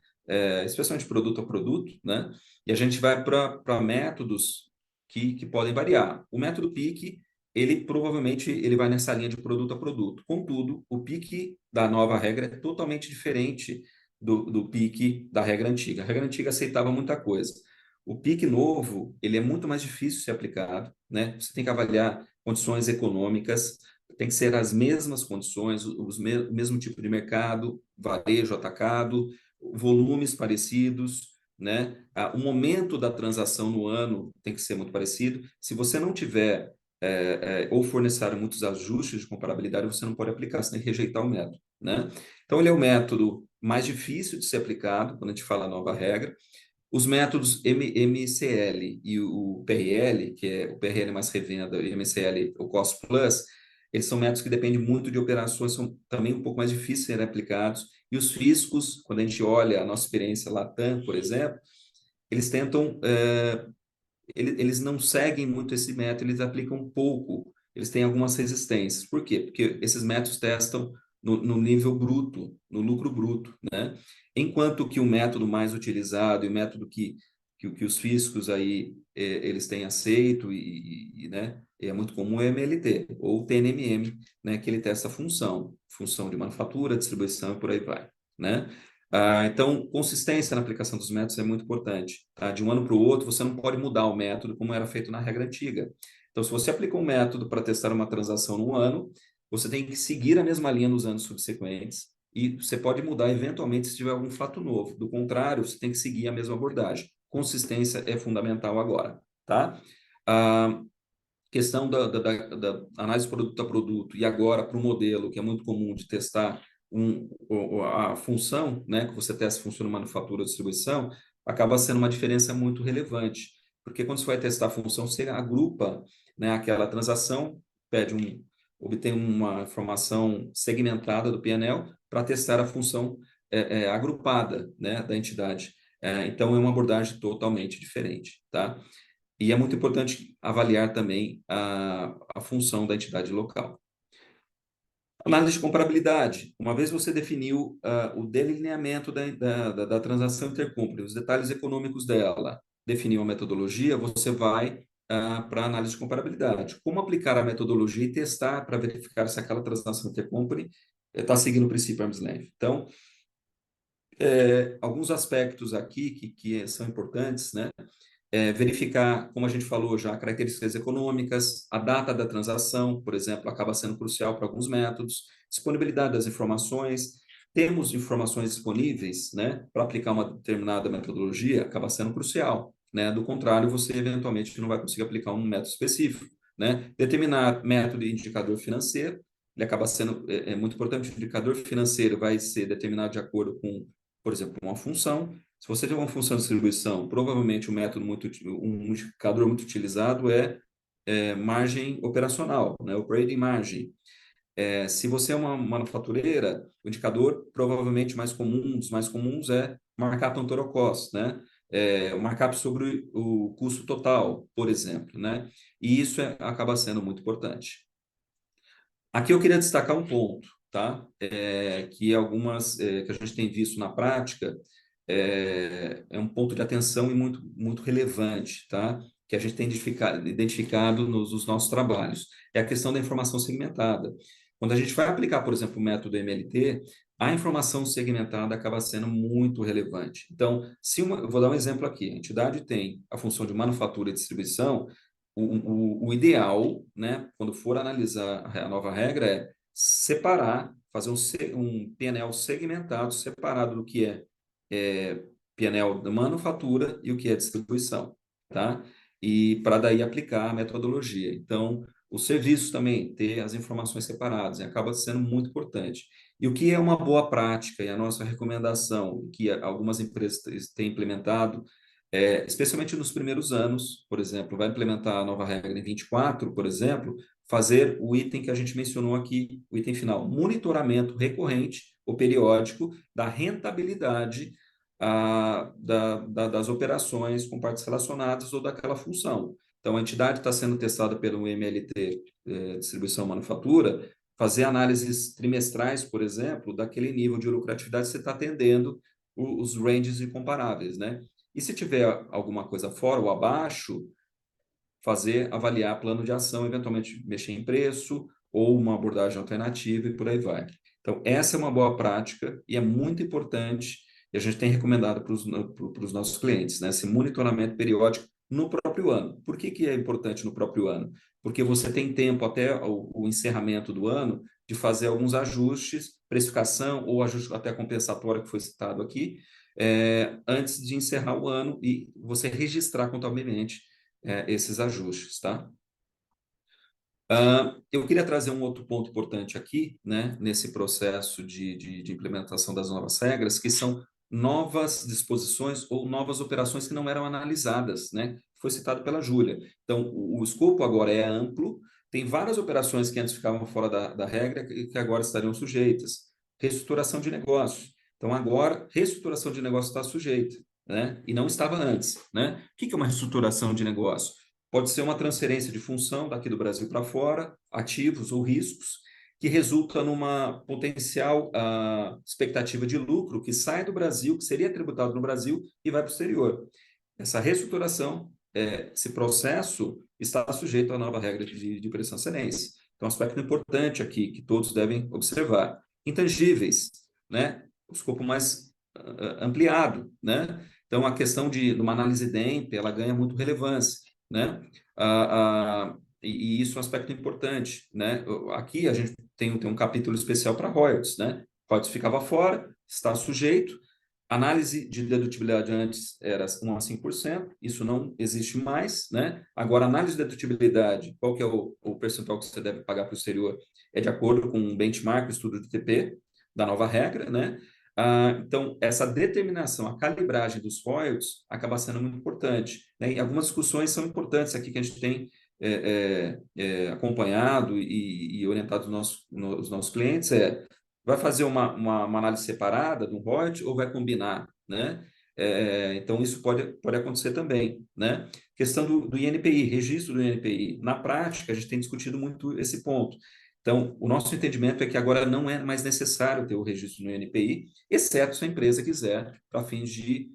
especialmente produto a produto, né, e a gente vai para métodos que podem variar. O método PIC, ele provavelmente ele vai nessa linha de produto a produto. Contudo, o PIC da nova regra é totalmente diferente do PIC da regra antiga. A regra antiga aceitava muita coisa. O PIC novo, ele é muito mais difícil de ser aplicado, né? Você tem que avaliar condições econômicas, tem que ser as mesmas condições, o mesmo tipo de mercado, varejo, atacado, volumes parecidos, né? O momento da transação no ano tem que ser muito parecido. Se você não tiver ou for necessário muitos ajustes de comparabilidade, você não pode aplicar, você tem que rejeitar o método, né? Então, ele é o método mais difícil de ser aplicado, quando a gente fala nova regra. Os métodos MCL e o PRL, que é o PRL mais revenda, e o MCL, o Cost Plus, eles são métodos que dependem muito de operações, são também um pouco mais difíceis de serem aplicados. E os fiscos, quando a gente olha a nossa experiência Latam, por exemplo, eles tentam, eles não seguem muito esse método, eles aplicam pouco, eles têm algumas resistências. Por quê? Porque esses métodos testam no nível bruto, no lucro bruto, né? Enquanto que o método mais utilizado e o método que os fiscos aí eles têm aceito né, é muito comum é o MLT ou TNMM, né, que ele testa a função de manufatura, distribuição e por aí vai, né? Então, consistência na aplicação dos métodos é muito importante. Tá? De um ano para o outro, você não pode mudar o método como era feito na regra antiga. Então, se você aplica um método para testar uma transação num ano, você tem que seguir a mesma linha nos anos subsequentes e você pode mudar eventualmente se tiver algum fato novo. Do contrário, você tem que seguir a mesma abordagem. Consistência é fundamental agora, tá? A questão da análise produto a produto e agora para o modelo, que é muito comum de testar a função, né, que você testa funciona manufatura ou distribuição, acaba sendo uma diferença muito relevante. Porque quando você vai testar a função, você agrupa, né, aquela transação, obtém uma informação segmentada do PNL, para testar a função agrupada, né, da entidade. Então, é uma abordagem totalmente diferente, tá? E é muito importante avaliar também a função da entidade local. Análise de comparabilidade. Uma vez você definiu o delineamento da transação intercompany, os detalhes econômicos dela, definiu a metodologia, você vai para a análise de comparabilidade. Como aplicar a metodologia e testar para verificar se aquela transação intercompany está seguindo o princípio arm's length. Então, alguns aspectos aqui que são importantes, né? Verificar, como a gente falou já, características econômicas, a data da transação, por exemplo, acaba sendo crucial para alguns métodos, disponibilidade das informações, temos informações disponíveis, né, para aplicar uma determinada metodologia, acaba sendo crucial, né, do contrário, você eventualmente não vai conseguir aplicar um método específico, né, determinar método e indicador financeiro, ele acaba sendo muito importante, o indicador financeiro vai ser determinado de acordo com, por exemplo, uma função. Se você tem uma função de distribuição, provavelmente um indicador muito utilizado é margem operacional, né? Operating margin. Se você é uma manufatureira, o indicador provavelmente dos mais comuns é markup on total cost, né? O markup sobre o custo total, por exemplo, né? E isso acaba sendo muito importante. Aqui eu queria destacar um ponto, tá? Que que a gente tem visto na prática, um ponto de atenção e muito, muito relevante, tá? Que a gente tem identificado nos nossos trabalhos. É a questão da informação segmentada. Quando a gente vai aplicar, por exemplo, o método MLT, a informação segmentada acaba sendo muito relevante. Então, eu vou dar um exemplo aqui. A entidade tem a função de manufatura e distribuição, o ideal, né, quando for analisar a nova regra, é separar, fazer um P&L segmentado, separado do que é P&L da manufatura e o que é distribuição, tá? E para daí aplicar a metodologia. Então, os serviços também, ter as informações separadas, acaba sendo muito importante. E o que é uma boa prática, e a nossa recomendação, que algumas empresas têm implementado, especialmente nos primeiros anos, por exemplo, vai implementar a nova regra em 24, por exemplo, fazer o item que a gente mencionou aqui, o item final, monitoramento recorrente ou periódico da rentabilidade das operações com partes relacionadas ou daquela função. Então, a entidade está sendo testada pelo MLT, Distribuição e Manufatura, fazer análises trimestrais, por exemplo, daquele nível de lucratividade que você está atendendo os ranges incomparáveis, né? E se tiver alguma coisa fora ou abaixo, avaliar plano de ação, eventualmente mexer em preço ou uma abordagem alternativa e por aí vai. Então, essa é uma boa prática e é muito importante e a gente tem recomendado para os nossos clientes, né? Esse monitoramento periódico no próprio ano. Por que é importante no próprio ano? Porque você tem tempo até o encerramento do ano de fazer alguns ajustes, precificação ou ajuste até compensatório que foi citado aqui, antes de encerrar o ano e você registrar contabilmente esses ajustes, tá? Eu queria trazer um outro ponto importante aqui, né, nesse processo de implementação das novas regras, que são novas disposições ou novas operações que não eram analisadas, né? Foi citado pela Júlia. Então, o escopo agora é amplo, tem várias operações que antes ficavam fora da regra que agora estariam sujeitas. Reestruturação de negócio. Então, agora, reestruturação de negócio está sujeita, né? E não estava antes, né? O que é uma reestruturação de negócio? Pode ser uma transferência de função daqui do Brasil para fora, ativos ou riscos, que resulta numa potencial expectativa de lucro que sai do Brasil, que seria tributado no Brasil e vai para o exterior. Essa reestruturação, esse processo está sujeito à nova regra de transferência. Então, um aspecto importante aqui que todos devem observar. Intangíveis, né? O escopo mais ampliado, né? Então, a questão de uma análise DEMP, ela ganha muito relevância, né? E isso é um aspecto importante, né? Aqui a gente tem um capítulo especial para royalties, né? Royalties ficava fora, está sujeito. Análise de dedutibilidade antes era 1 a 5%, isso não existe mais, né? Agora, análise de dedutibilidade, qual que é o percentual que você deve pagar para o exterior? É de acordo com um benchmark, o estudo do TP, da nova regra, né? Então, essa determinação, a calibragem dos royalties acaba sendo muito importante, né? E algumas discussões são importantes aqui que a gente tem acompanhado e orientado os nossos clientes, Vai fazer uma análise separada do ROIT ou vai combinar, né? Então, isso pode acontecer também, né? Questão do INPI, registro do INPI. Na prática, a gente tem discutido muito esse ponto. Então, o nosso entendimento é que agora não é mais necessário ter o registro no INPI, exceto se a empresa quiser, para fins de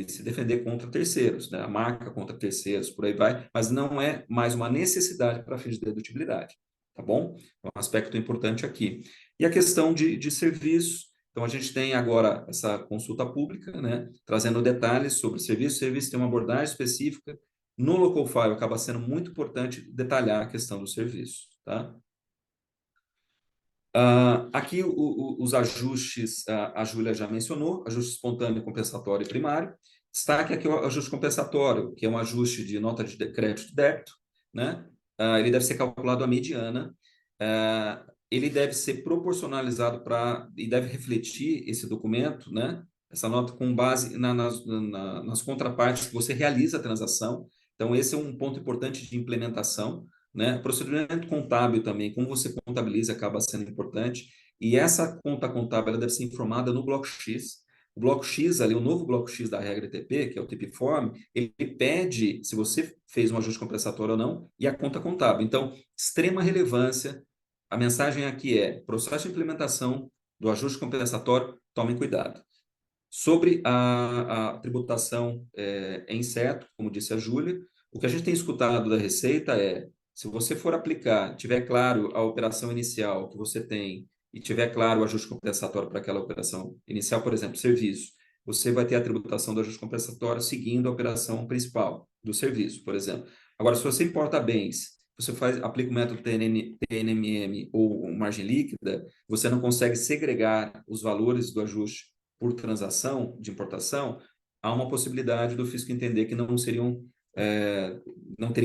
se defender contra terceiros, né? A marca contra terceiros, por aí vai, mas não é mais uma necessidade para fins de dedutibilidade, tá bom? É um aspecto importante aqui. E a questão de serviço, então a gente tem agora essa consulta pública, né? Trazendo detalhes sobre serviço. O serviço tem uma abordagem específica. No local file acaba sendo muito importante detalhar a questão do serviço, tá? Aqui os ajustes, a Júlia já mencionou, ajuste espontâneo, compensatório e primário. Destaque aqui o ajuste compensatório, que é um ajuste de nota de crédito e débito, né? Ele deve ser calculado à mediana, ele deve ser proporcionalizado e deve refletir esse documento, né? Essa nota com base nas contrapartes que você realiza a transação. Então, esse é um ponto importante de implementação, né? Procedimento contábil também, como você contabiliza, acaba sendo importante. E essa conta contábil ela deve ser informada no bloco X. O bloco X, ali, o novo bloco X da regra TP, que é o TP-Form, ele pede se você fez um ajuste compensatório ou não e a conta contábil. Então, extrema relevância. A mensagem aqui é: processo de implementação do ajuste compensatório, tomem cuidado. Sobre a tributação em certo, como disse a Júlia, o que a gente tem escutado da Receita é: se você for aplicar, tiver claro a operação inicial que você tem e tiver claro o ajuste compensatório para aquela operação inicial, por exemplo, serviço, você vai ter a tributação do ajuste compensatório seguindo a operação principal do serviço, por exemplo. Agora, se você importa bens, você aplica o método TNMM ou margem líquida, você não consegue segregar os valores do ajuste por transação de importação, há uma possibilidade do fisco entender que não teriam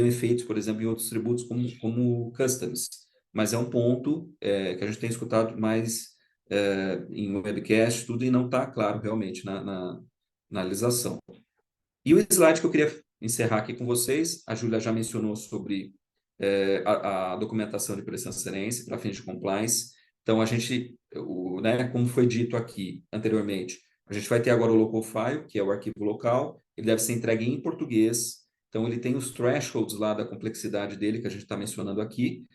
efeitos, por exemplo, em outros tributos como customs. Mas é um ponto que a gente tem escutado mais em webcast, tudo, e não está claro realmente na analisação. E o slide que eu queria encerrar aqui com vocês, a Júlia já mencionou sobre a documentação de transferência para fins de compliance. Então, né, como foi dito aqui anteriormente, a gente vai ter agora o local file, que é o arquivo local, ele deve ser entregue em português, então ele tem os thresholds lá da complexidade dele, que a gente está mencionando aqui.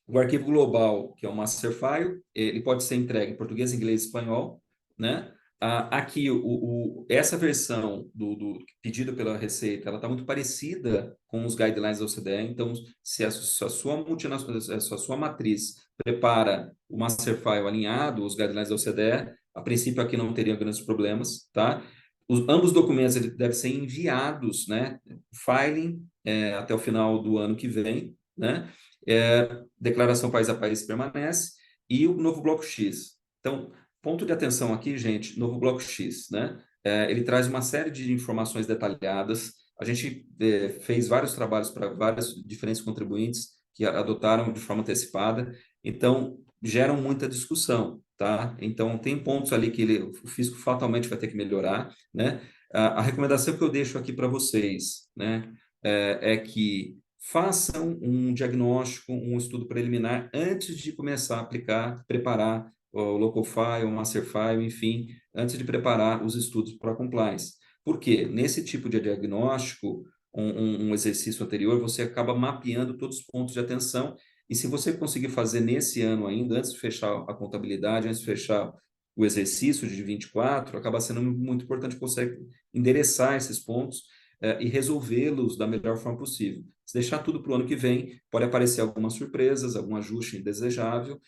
O arquivo global, que é o master file, ele pode ser entregue em português, inglês e espanhol, né? Aqui, essa versão do pedido pela Receita, ela está muito parecida com os guidelines da OCDE. Então, se a sua matriz prepara o master file alinhado, os guidelines da OCDE, a princípio aqui não teria grandes problemas, tá? Ambos os documentos devem ser enviados, né? Filing até o final do ano que vem, né? Declaração país a país permanece e o novo bloco X. Então, ponto de atenção aqui, gente, novo bloco X, né? Ele traz uma série de informações detalhadas. A gente fez vários trabalhos para vários diferentes contribuintes que adotaram de forma antecipada, então geram muita discussão, tá? Então tem pontos ali que o fisco fatalmente vai ter que melhorar, né? A recomendação que eu deixo aqui para vocês, né, é que façam um diagnóstico, um estudo preliminar antes de começar a aplicar, preparar o local file, o master file, enfim, antes de preparar os estudos para compliance. Por quê? Nesse tipo de diagnóstico, um exercício anterior, você acaba mapeando todos os pontos de atenção, e se você conseguir fazer nesse ano ainda, antes de fechar a contabilidade, antes de fechar o exercício de 24, acaba sendo muito importante, consegue endereçar esses pontos e resolvê-los da melhor forma possível. Se deixar tudo para o ano que vem, pode aparecer algumas surpresas, algum ajuste indesejável,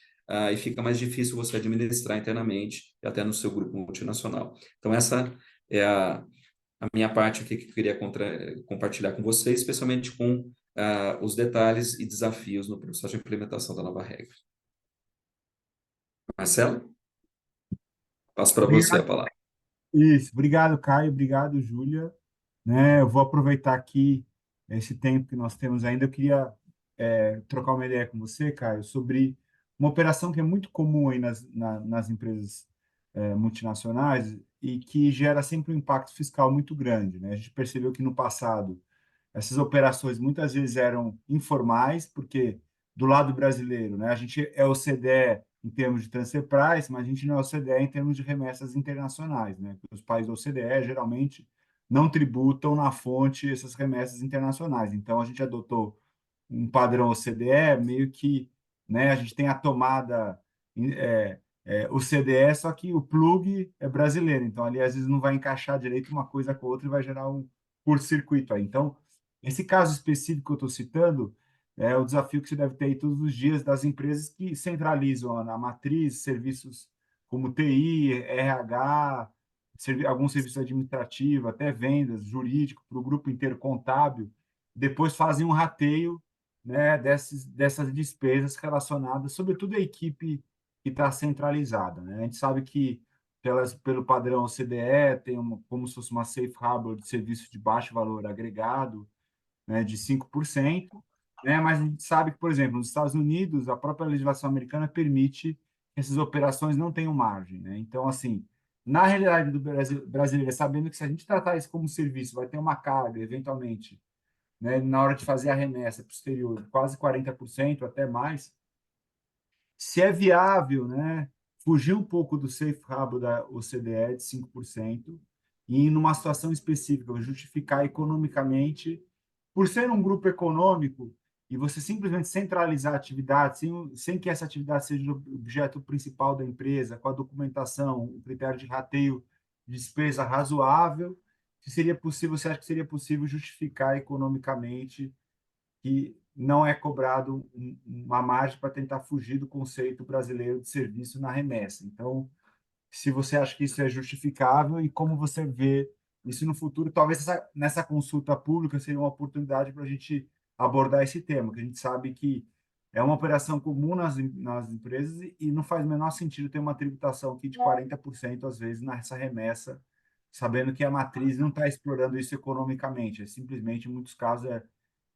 e fica mais difícil você administrar internamente, até no seu grupo multinacional. Então, essa é a minha parte aqui que eu queria compartilhar com vocês, especialmente com os detalhes e desafios no processo de implementação da nova regra. Marcelo, passo para você a palavra. Isso, obrigado, Caio, obrigado, Júlia. Né, eu vou aproveitar aqui esse tempo que nós temos ainda. Eu queria trocar uma ideia com você, Caio, sobre uma operação que é muito comum aí nas empresas multinacionais e que gera sempre um impacto fiscal muito grande, né? A gente percebeu que no passado essas operações muitas vezes eram informais, porque do lado brasileiro, né, a gente é OCDE, em termos de transfer price, mas a gente não é OCDE em termos de remessas internacionais, né? Os países da OCDE geralmente não tributam na fonte essas remessas internacionais. Então, a gente adotou um padrão OCDE, meio que, né, a gente tem a tomada OCDE, só que o plug é brasileiro. Então, ali, às vezes, não vai encaixar direito uma coisa com a outra e vai gerar um curto-circuito aí. Então, esse caso específico que eu estou citando é o desafio que você deve ter aí todos os dias das empresas que centralizam na matriz serviços como TI, RH, alguns serviços administrativos, até vendas, jurídico, para o grupo inteiro contábil, depois fazem um rateio, né, dessas despesas relacionadas, sobretudo a equipe que está centralizada, né? A gente sabe que pelo padrão OCDE tem como se fosse uma safe harbor de serviço de baixo valor agregado, né, de 5%, né? Mas a gente sabe que, por exemplo, nos Estados Unidos, a própria legislação americana permite que essas operações não tenham margem, né? Então, assim, na realidade do brasileiro, sabendo que se a gente tratar isso como serviço, vai ter uma carga, eventualmente, né, na hora de fazer a remessa para o exterior, de quase 40%, até mais, se é viável, né, fugir um pouco do safe harbor da OCDE de 5% e, numa situação específica, justificar economicamente, por ser um grupo econômico, e você simplesmente centralizar a atividade, sem que essa atividade seja o objeto principal da empresa, com a documentação, o critério de rateio de despesa razoável, se seria possível, você acha que seria possível justificar economicamente que não é cobrado uma margem para tentar fugir do conceito brasileiro de serviço na remessa. Então, se você acha que isso é justificável e como você vê isso no futuro, talvez nessa consulta pública seria uma oportunidade para a gente abordar esse tema, que a gente sabe que é uma operação comum nas empresas e não faz o menor sentido ter uma tributação aqui de 40%, às vezes, nessa remessa, sabendo que a matriz não está explorando isso economicamente. É simplesmente, em muitos casos,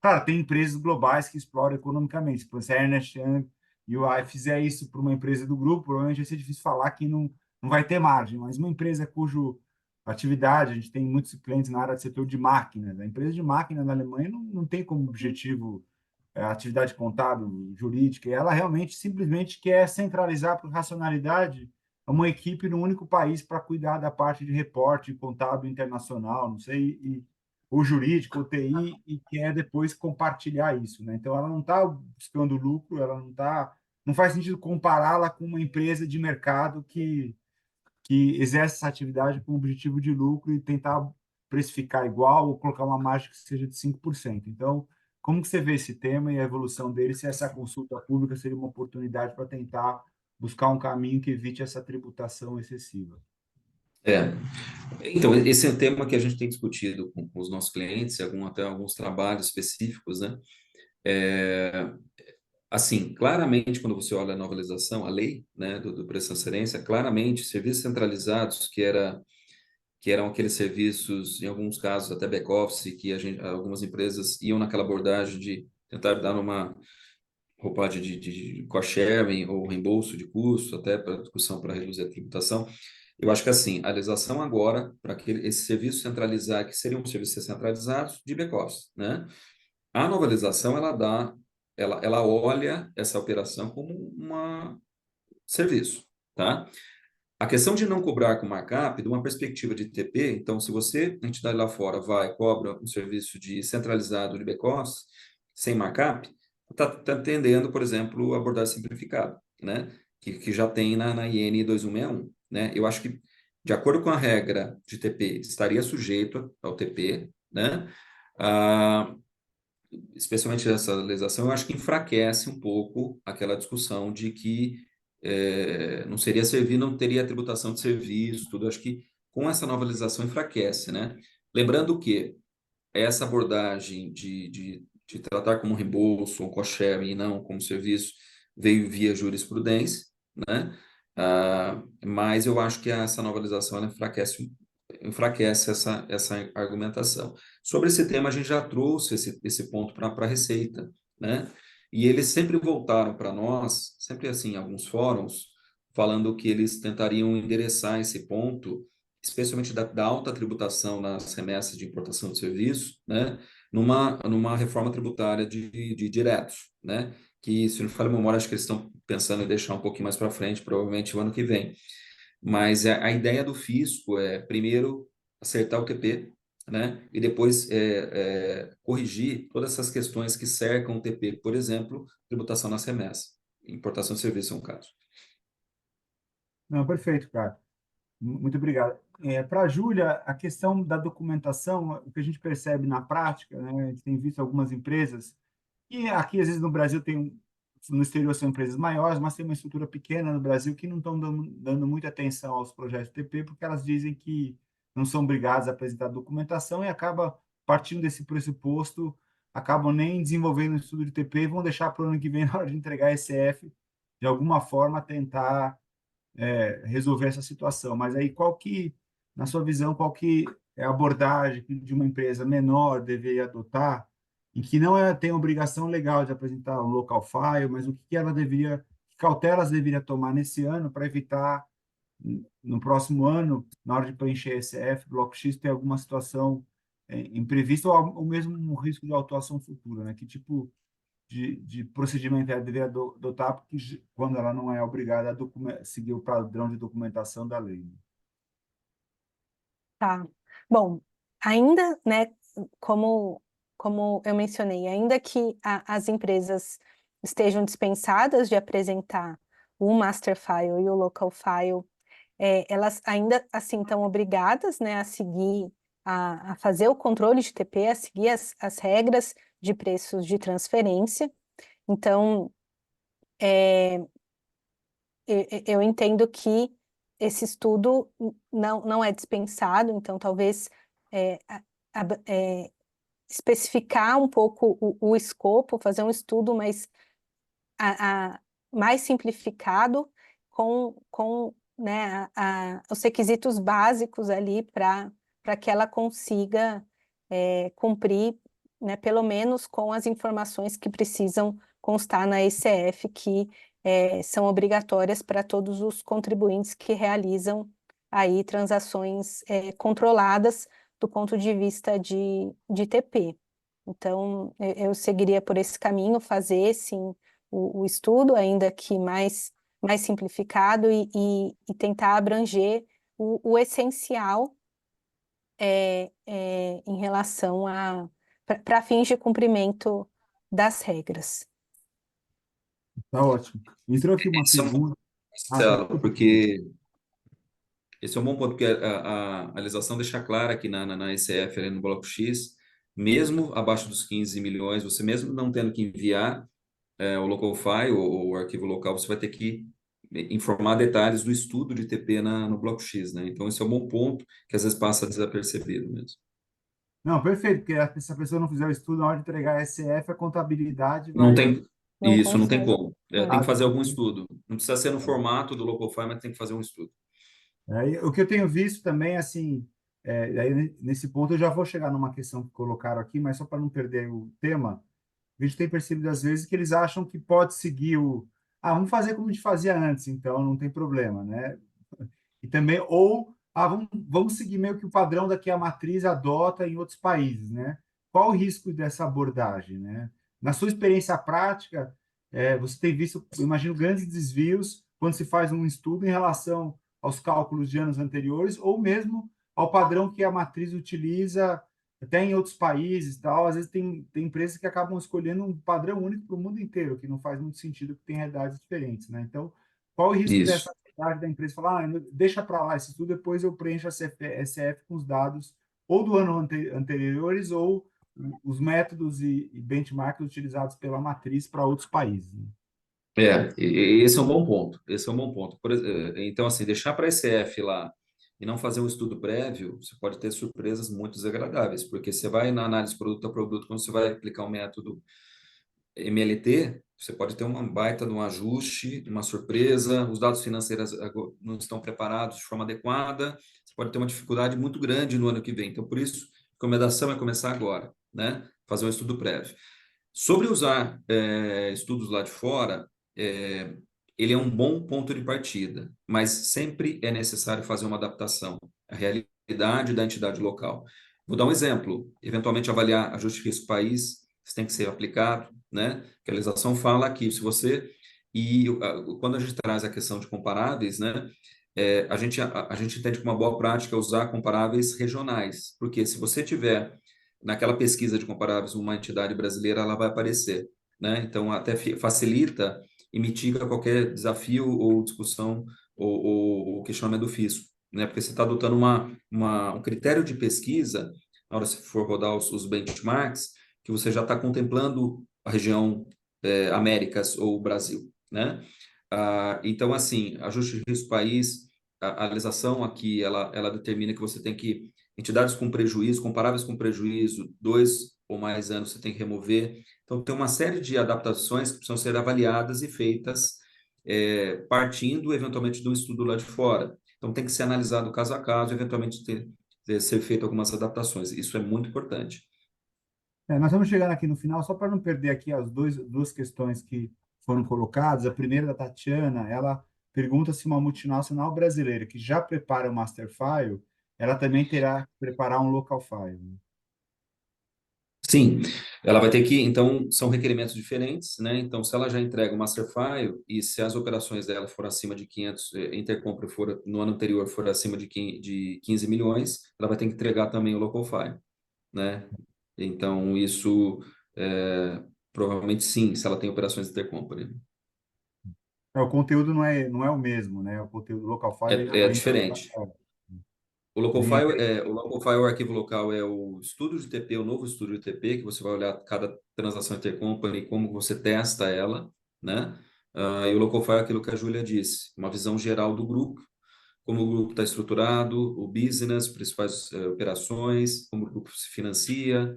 claro, tem empresas globais que exploram economicamente. Se a Ernst Young e o AI fizer isso para uma empresa do grupo, provavelmente vai ser difícil falar que não vai ter margem, mas uma empresa cujo atividade, a gente tem muitos clientes na área do setor de máquinas. A empresa de máquina na Alemanha não tem como objetivo a atividade contábil, jurídica, e ela realmente simplesmente quer centralizar por racionalidade uma equipe no único país para cuidar da parte de reporte contábil internacional, não sei, ou jurídico, ou TI, e quer depois compartilhar isso, né? Então, ela não está buscando lucro, não faz sentido compará-la com uma empresa de mercado que exerce essa atividade com o objetivo de lucro e tentar precificar igual ou colocar uma margem que seja de 5%. Então, como que você vê esse tema e a evolução dele, se essa consulta pública seria uma oportunidade para tentar buscar um caminho que evite essa tributação excessiva? É. Então, esse é um tema que a gente tem discutido com os nossos clientes, até alguns trabalhos específicos, né? Assim, claramente, quando você olha a nova legislação, a lei, né, do preço de transferência, claramente, serviços centralizados, que eram aqueles serviços, em alguns casos, até back-office, que algumas empresas iam naquela abordagem de tentar dar uma roupagem de cost-sharing ou reembolso de custo, até para discussão para reduzir a tributação. Eu acho que assim, a legislação agora, para esse serviço centralizado, que seriam serviços centralizados de back-office, né? A nova legislação, ela olha essa operação como um serviço, tá? A questão de não cobrar com markup, de uma perspectiva de TP, então, se você, a entidade lá fora, cobra um serviço de centralizado de back-office, sem markup, está atendendo, por exemplo, a abordagem simplificada, né? Que já tem na IN 2161, né? Eu acho que, de acordo com a regra de TP, estaria sujeito ao TP, né? Especialmente essa legislação, eu acho que enfraquece um pouco aquela discussão de que não seria servir, não teria tributação de serviço, tudo. Eu acho que com essa nova legislação enfraquece, né? Lembrando que essa abordagem de tratar como reembolso ou cost-sharing e não como serviço veio via jurisprudência, né? Mas eu acho que essa nova legislação ela enfraquece essa argumentação. Sobre esse tema, a gente já trouxe esse ponto para a Receita, né? E eles sempre voltaram para nós, sempre assim, em alguns fóruns, falando que eles tentariam endereçar esse ponto, especialmente da alta tributação nas remessas de importação de serviço, né? Numa reforma tributária de diretos, né? que, se não me falha a memória, acho que eles estão pensando em deixar um pouquinho mais para frente, provavelmente o ano que vem. Mas a ideia do fisco é, primeiro, acertar o TP, né? E depois corrigir todas essas questões que cercam o TP. Por exemplo, tributação na remessa, importação de serviço é um caso. Não, perfeito, cara. Muito obrigado. Para a Júlia, a questão da documentação, o que a gente percebe na prática, né? A gente tem visto algumas empresas, e aqui, às vezes, no Brasil, no exterior são empresas maiores, mas tem uma estrutura pequena no Brasil que não estão dando muita atenção aos projetos TP, porque elas dizem que não são obrigadas a apresentar documentação e acaba partindo desse pressuposto, acabam nem desenvolvendo o estudo de TP e vão deixar para o ano que vem, na hora de entregar ECF, de alguma forma, tentar resolver essa situação. Mas aí, na sua visão, qual que é a abordagem que de uma empresa menor deveria adotar, em que não tem obrigação legal de apresentar um local file, mas o que ela deveria, que cautelas deveria tomar nesse ano para evitar, no próximo ano, na hora de preencher ECF, Bloco X, ter alguma situação imprevista ou mesmo um risco de autuação futura, né? Que tipo de procedimento ela deveria adotar, porque quando ela não é obrigada a seguir o padrão de documentação da lei. Tá. Bom, ainda, né, como eu mencionei, ainda que as empresas estejam dispensadas de apresentar o master file e o local file, elas ainda assim estão obrigadas, né, a seguir, a fazer o controle de TP, a seguir as regras de preços de transferência. Então, eu entendo que esse estudo não é dispensado, então talvez é, especificar um pouco o escopo, fazer um estudo mais simplificado com né, os requisitos básicos ali para que ela consiga cumprir, né, pelo menos com as informações que precisam constar na ECF, que são obrigatórias para todos os contribuintes que realizam aí transações controladas do ponto de vista de TP. Então, eu seguiria por esse caminho, fazer, sim, o estudo, ainda que mais simplificado, e tentar abranger o essencial em relação para fins de cumprimento das regras. Tá ótimo. Entrou aqui uma Esse é um bom, pergunta. Marcelo, porque esse é um bom ponto, porque a legislação deixa clara que na ECF, ali no Bloco X, mesmo abaixo dos 15 milhões, você mesmo não tendo que enviar o local file ou o arquivo local, você vai ter que informar detalhes do estudo de TP no Bloco X, né? Então, esse é um bom ponto que às vezes passa desapercebido mesmo. Não, perfeito, porque se a pessoa não fizer o estudo, na hora de entregar a SF, a contabilidade Não vai... tem Não isso, não tem consegue. como. Tem que fazer algum estudo. Não precisa ser no formato do local file, mas tem que fazer um estudo. O que eu tenho visto também, assim, aí nesse ponto eu já vou chegar numa questão que colocaram aqui, mas só para não perder o tema, a gente tem percebido às vezes que eles acham que pode seguir vamos fazer como a gente fazia antes, então não tem problema, né? E também, vamos seguir meio que o padrão da que a matriz adota em outros países, né? Qual o risco dessa abordagem, né? Na sua experiência prática, você tem visto, eu imagino, grandes desvios quando se faz um estudo em relação aos cálculos de anos anteriores ou mesmo ao padrão que a matriz utiliza até em outros países, tal. Às vezes tem empresas que acabam escolhendo um padrão único para o mundo inteiro, que não faz muito sentido, porque tem realidades diferentes, né? Então, qual o risco Isso. dessa da empresa falar, deixa para lá esse estudo, depois eu preencho a SF com os dados ou do ano anteriores ou os métodos e benchmarks utilizados pela matriz para outros países, né? Esse é um bom ponto. Esse é um bom ponto. Então, assim, deixar para a ECF lá e não fazer um estudo prévio, você pode ter surpresas muito desagradáveis, porque você vai na análise produto a produto, quando você vai aplicar um método MLT, você pode ter uma baita de um ajuste, uma surpresa, os dados financeiros não estão preparados de forma adequada, você pode ter uma dificuldade muito grande no ano que vem. Então, por isso, a recomendação é começar agora, né? Fazer um estudo prévio. Sobre usar estudos lá de fora, ele é um bom ponto de partida, mas sempre é necessário fazer uma adaptação à realidade da entidade local. Vou dar um exemplo, eventualmente avaliar ajuste risco país, isso tem que ser aplicado, né? Que a legislação fala que se você... E quando a gente traz a questão de comparáveis, né? A gente entende que uma boa prática é usar comparáveis regionais, porque se você tiver naquela pesquisa de comparáveis uma entidade brasileira, ela vai aparecer, né? Então, até facilita e mitiga qualquer desafio ou discussão ou questionamento do fisco, né? Porque você está adotando um critério de pesquisa, na hora que você for rodar os benchmarks, que você já está contemplando a região Américas ou Brasil, né? Então, assim, ajuste de risco país, a legislação aqui, ela determina que você tem que, entidades com prejuízo, comparáveis com prejuízo, 2 ou mais anos você tem que remover. Então, tem uma série de adaptações que precisam ser avaliadas e feitas, partindo, eventualmente, de um estudo lá de fora. Então, tem que ser analisado caso a caso, eventualmente ser feito algumas adaptações. Isso é muito importante. Nós estamos chegando aqui no final, só para não perder aqui as duas questões que foram colocadas. A primeira da Tatiana, ela pergunta se uma multinacional brasileira que já prepara o master file, ela também terá que preparar um local file, né? Sim, ela vai ter que, então, são requerimentos diferentes, né? Então, se ela já entrega o master file e se as operações dela forem acima de 500, intercompra for, no ano anterior for acima de 15 milhões, ela vai ter que entregar também o local file, né? Então, isso, provavelmente sim, se ela tem operações intercompany. O conteúdo não é o mesmo, né? O conteúdo local file É diferente. O local file, o arquivo local é o estudo de TP, o novo estudo de TP, que você vai olhar cada transação intercompany, como você testa ela, né? E o local file é aquilo que a Júlia disse, uma visão geral do grupo, como o grupo está estruturado, o business, principais operações, como o grupo se financia,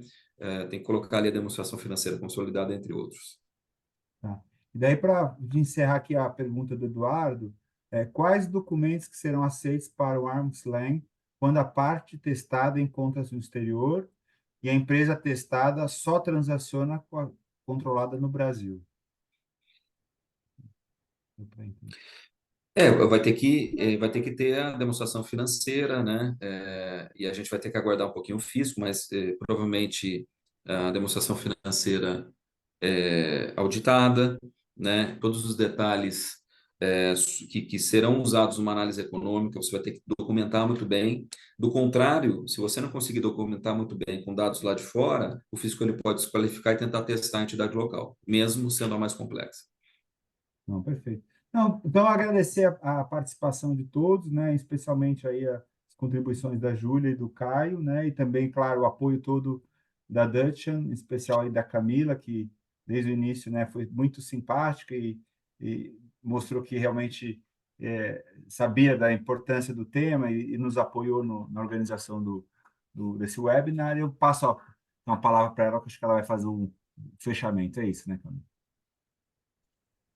tem que colocar ali a demonstração financeira consolidada, entre outros. Tá. E daí, para encerrar aqui a pergunta do Eduardo, quais documentos que serão aceitos para o Arm's Length quando a parte testada encontra-se no exterior e a empresa testada só transaciona controlada no Brasil? Vai ter que ter a demonstração financeira, né? E a gente vai ter que aguardar um pouquinho o fisco, mas provavelmente a demonstração financeira auditada, né? Todos os detalhes que serão usados numa análise econômica, você vai ter que documentar muito bem. Do contrário, se você não conseguir documentar muito bem com dados lá de fora, o fisco ele pode desqualificar e tentar testar a entidade local, mesmo sendo a mais complexa. Não, perfeito. Não, então, agradecer a participação de todos, né? Especialmente aí as contribuições da Júlia e do Caio, né? E também, claro, o apoio todo da Dutchan, em especial aí da Camila, que desde o início, né, foi muito simpática e mostrou que realmente sabia da importância do tema e nos apoiou na organização desse webinar. Eu passo uma palavra para ela, que acho que ela vai fazer um fechamento. É isso, né, Camila?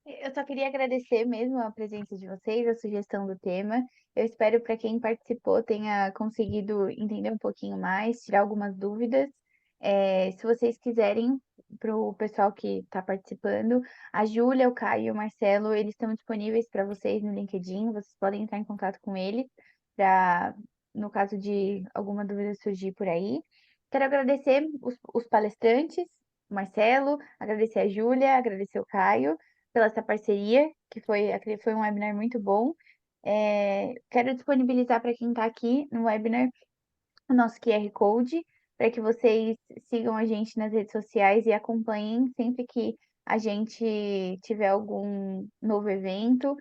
Eu só queria agradecer mesmo a presença de vocês, a sugestão do tema. Eu espero para quem participou tenha conseguido entender um pouquinho mais, tirar algumas dúvidas. Se vocês quiserem, para o pessoal que está participando, a Júlia, o Caio e o Marcelo, eles estão disponíveis para vocês no LinkedIn. Vocês podem entrar em contato com eles para, no caso de alguma dúvida surgir por aí. Quero agradecer os palestrantes, o Marcelo, agradecer a Júlia, agradecer o Caio pela essa parceria, que foi um webinar muito bom. Quero disponibilizar para quem está aqui no webinar o nosso QR Code, para que vocês sigam a gente nas redes sociais e acompanhem sempre que a gente tiver algum novo evento,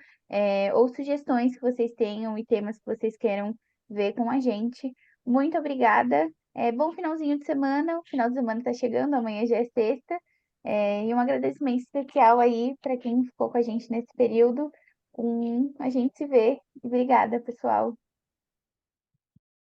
ou sugestões que vocês tenham e temas que vocês queiram ver com a gente. Muito obrigada. Bom finalzinho de semana. O final de semana está chegando, amanhã já é sexta. E um agradecimento especial aí para quem ficou com a gente nesse período. A gente se vê. Obrigada, pessoal.